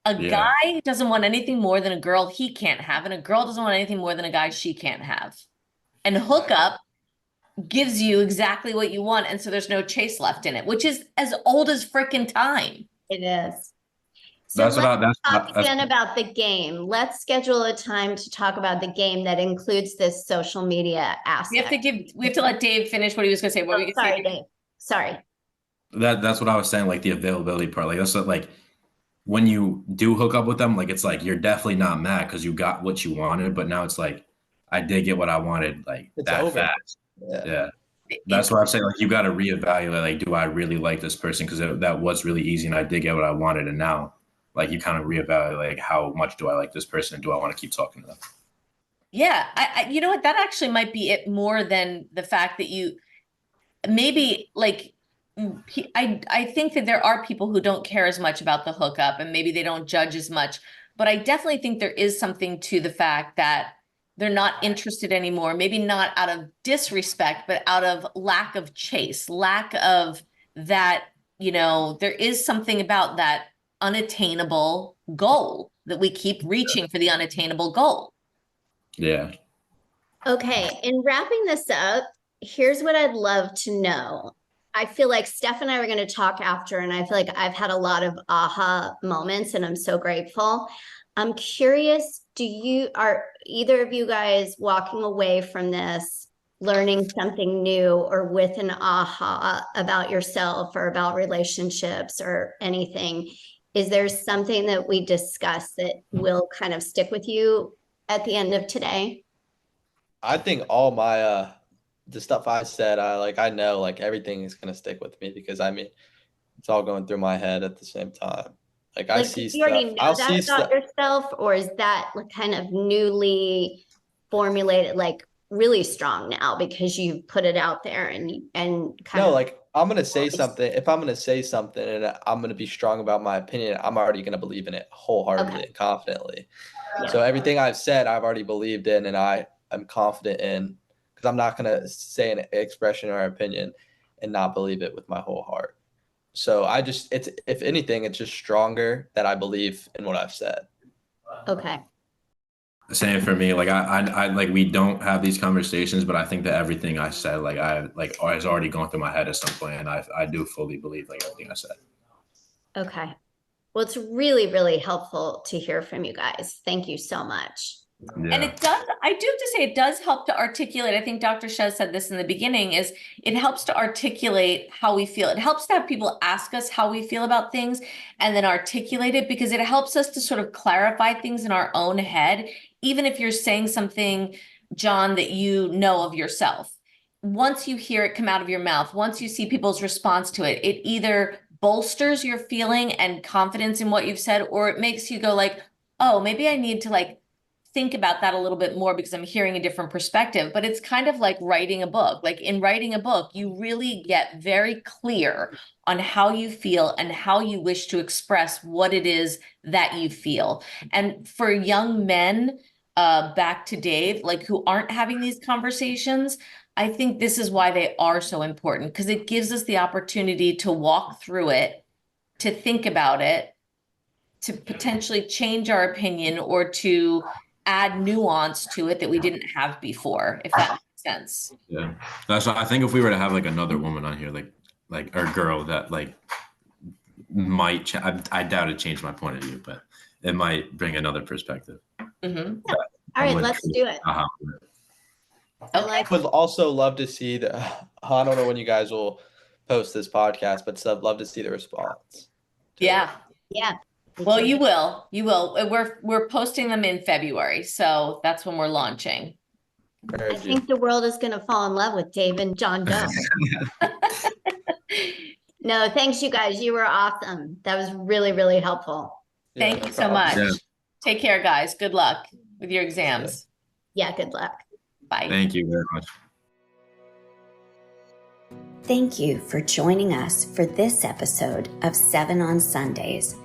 A guy doesn't want anything more than a girl he can't have, and a girl doesn't want anything more than a guy she can't have. And hookup gives you exactly what you want, and so there's no chase left in it, which is as old as freaking time. It is. So let's talk again about the game. Let's schedule a time to talk about the game that includes this social media aspect. We have to let Dave finish what he was going to say. What were you going to say? Dave. Sorry. That's what I was saying, like the availability part. Like that's what, like when you do hook up with them, like it's like you're definitely not mad because you got what you wanted, but now it's like I did get what I wanted like It's that over. fast. Yeah. Yeah. That's what I'm saying. Like you got to reevaluate. Like, do I really like this person? Because that was really easy, and I did get what I wanted. And now, like, you kind of reevaluate. Like, how much do I like this person? And do I want to keep talking to them? Yeah, you know what? That actually might be it more than the fact that you maybe like I think that there are people who don't care as much about the hookup and maybe they don't judge as much, but I definitely think there is something to the fact that they're not interested anymore, maybe not out of disrespect, but out of lack of chase, lack of that, there is something about that unattainable goal that we keep reaching for the unattainable goal. Yeah. Okay, in wrapping this up, here's what I'd love to know. I feel like Steph and I were going to talk after, and I feel like I've had a lot of aha moments, and I'm so grateful. I'm curious, are either of you guys walking away from this learning something new or with an aha about yourself or about relationships or anything? Is there something that we discussed that will kind of stick with you at the end of today? I think all my the stuff I said, I know like everything is gonna stick with me because I mean it's all going through my head at the same time. Like I Like, see do you already stuff. know I'll that see about stuff. yourself, or is that like kind of newly formulated, like really strong now because you've put it out there and kind No, of like I'm gonna say something. If I'm gonna say something and I'm gonna be strong about my opinion, I'm already gonna believe in it wholeheartedly and confidently. yeah. So everything I've said, I've already believed in, and I'm confident in because I'm not gonna say an expression or opinion and not believe it with my whole heart. So it's if anything, it's just stronger that I believe in what I've said. Okay. Same for me. Like I like we don't have these conversations, but I think that everything I said, like I like has already gone through my head at some point, and I do fully believe like everything I said. Okay. Well, it's really, really helpful to hear from you guys. Thank you so much. And Yeah. I do have to say, it does help to articulate. I think Dr. Shez said this in the beginning, is it helps to articulate how we feel. It helps to have people ask us how we feel about things and then articulate it, because it helps us to sort of clarify things in our own head. Even if you're saying something, John, that you know of yourself, once you hear it come out of your mouth, once you see people's response to it, it either bolsters your feeling and confidence in what you've said, or it makes you go like, oh, maybe I need to like think about that a little bit more because I'm hearing a different perspective. But it's kind of like writing a book. Like in writing a book, you really get very clear on how you feel and how you wish to express what it is that you feel. And for young men, back to Dave, like who aren't having these conversations, I think this is why they are so important, because it gives us the opportunity to walk through it, to think about it, to potentially change our opinion or to add nuance to it that we didn't have before, if that makes sense. Yeah. That's why I think if we were to have like another woman on here, like or girl that like might I doubt it changed my point of view, but it might bring another perspective. Mm-hmm. All right, let's do it. Okay. Would also love to see the. I don't know when you guys will post this podcast, but I'd love to see the response. Yeah. Yeah. Well, you will. You will. We're posting them in February, so that's when we're launching. I think the world is going to fall in love with Dave and John Doe. No, thanks, you guys. You were awesome. That was really, really helpful. Yeah, Thank no you so problem. much. Yeah. Take care, guys. Good luck with your exams. Yeah, good luck. Bye. Thank you very much. Thank you for joining us for this episode of 7 on Sundays.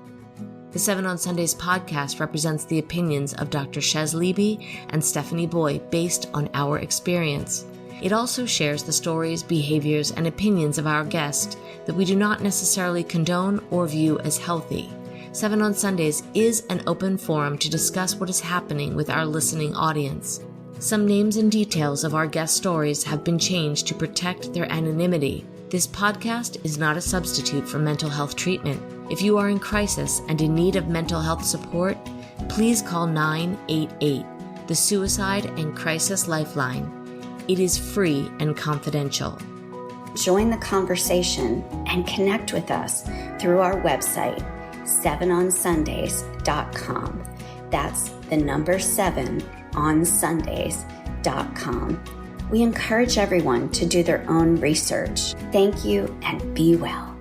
The 7 on Sundays podcast represents the opinions of Dr. Shez Leby and Stephanie Boy based on our experience. It also shares the stories, behaviors, and opinions of our guest that we do not necessarily condone or view as healthy. 7 on Sundays is an open forum to discuss what is happening with our listening audience. Some names and details of our guest stories have been changed to protect their anonymity. This podcast is not a substitute for mental health treatment. If you are in crisis and in need of mental health support, please call 988, the Suicide and Crisis Lifeline. It is free and confidential. join the conversation, and connect with us through our website, 7onsundays.com. That's the number 7onsundays.com. We encourage everyone to do their own research. Thank you and be well.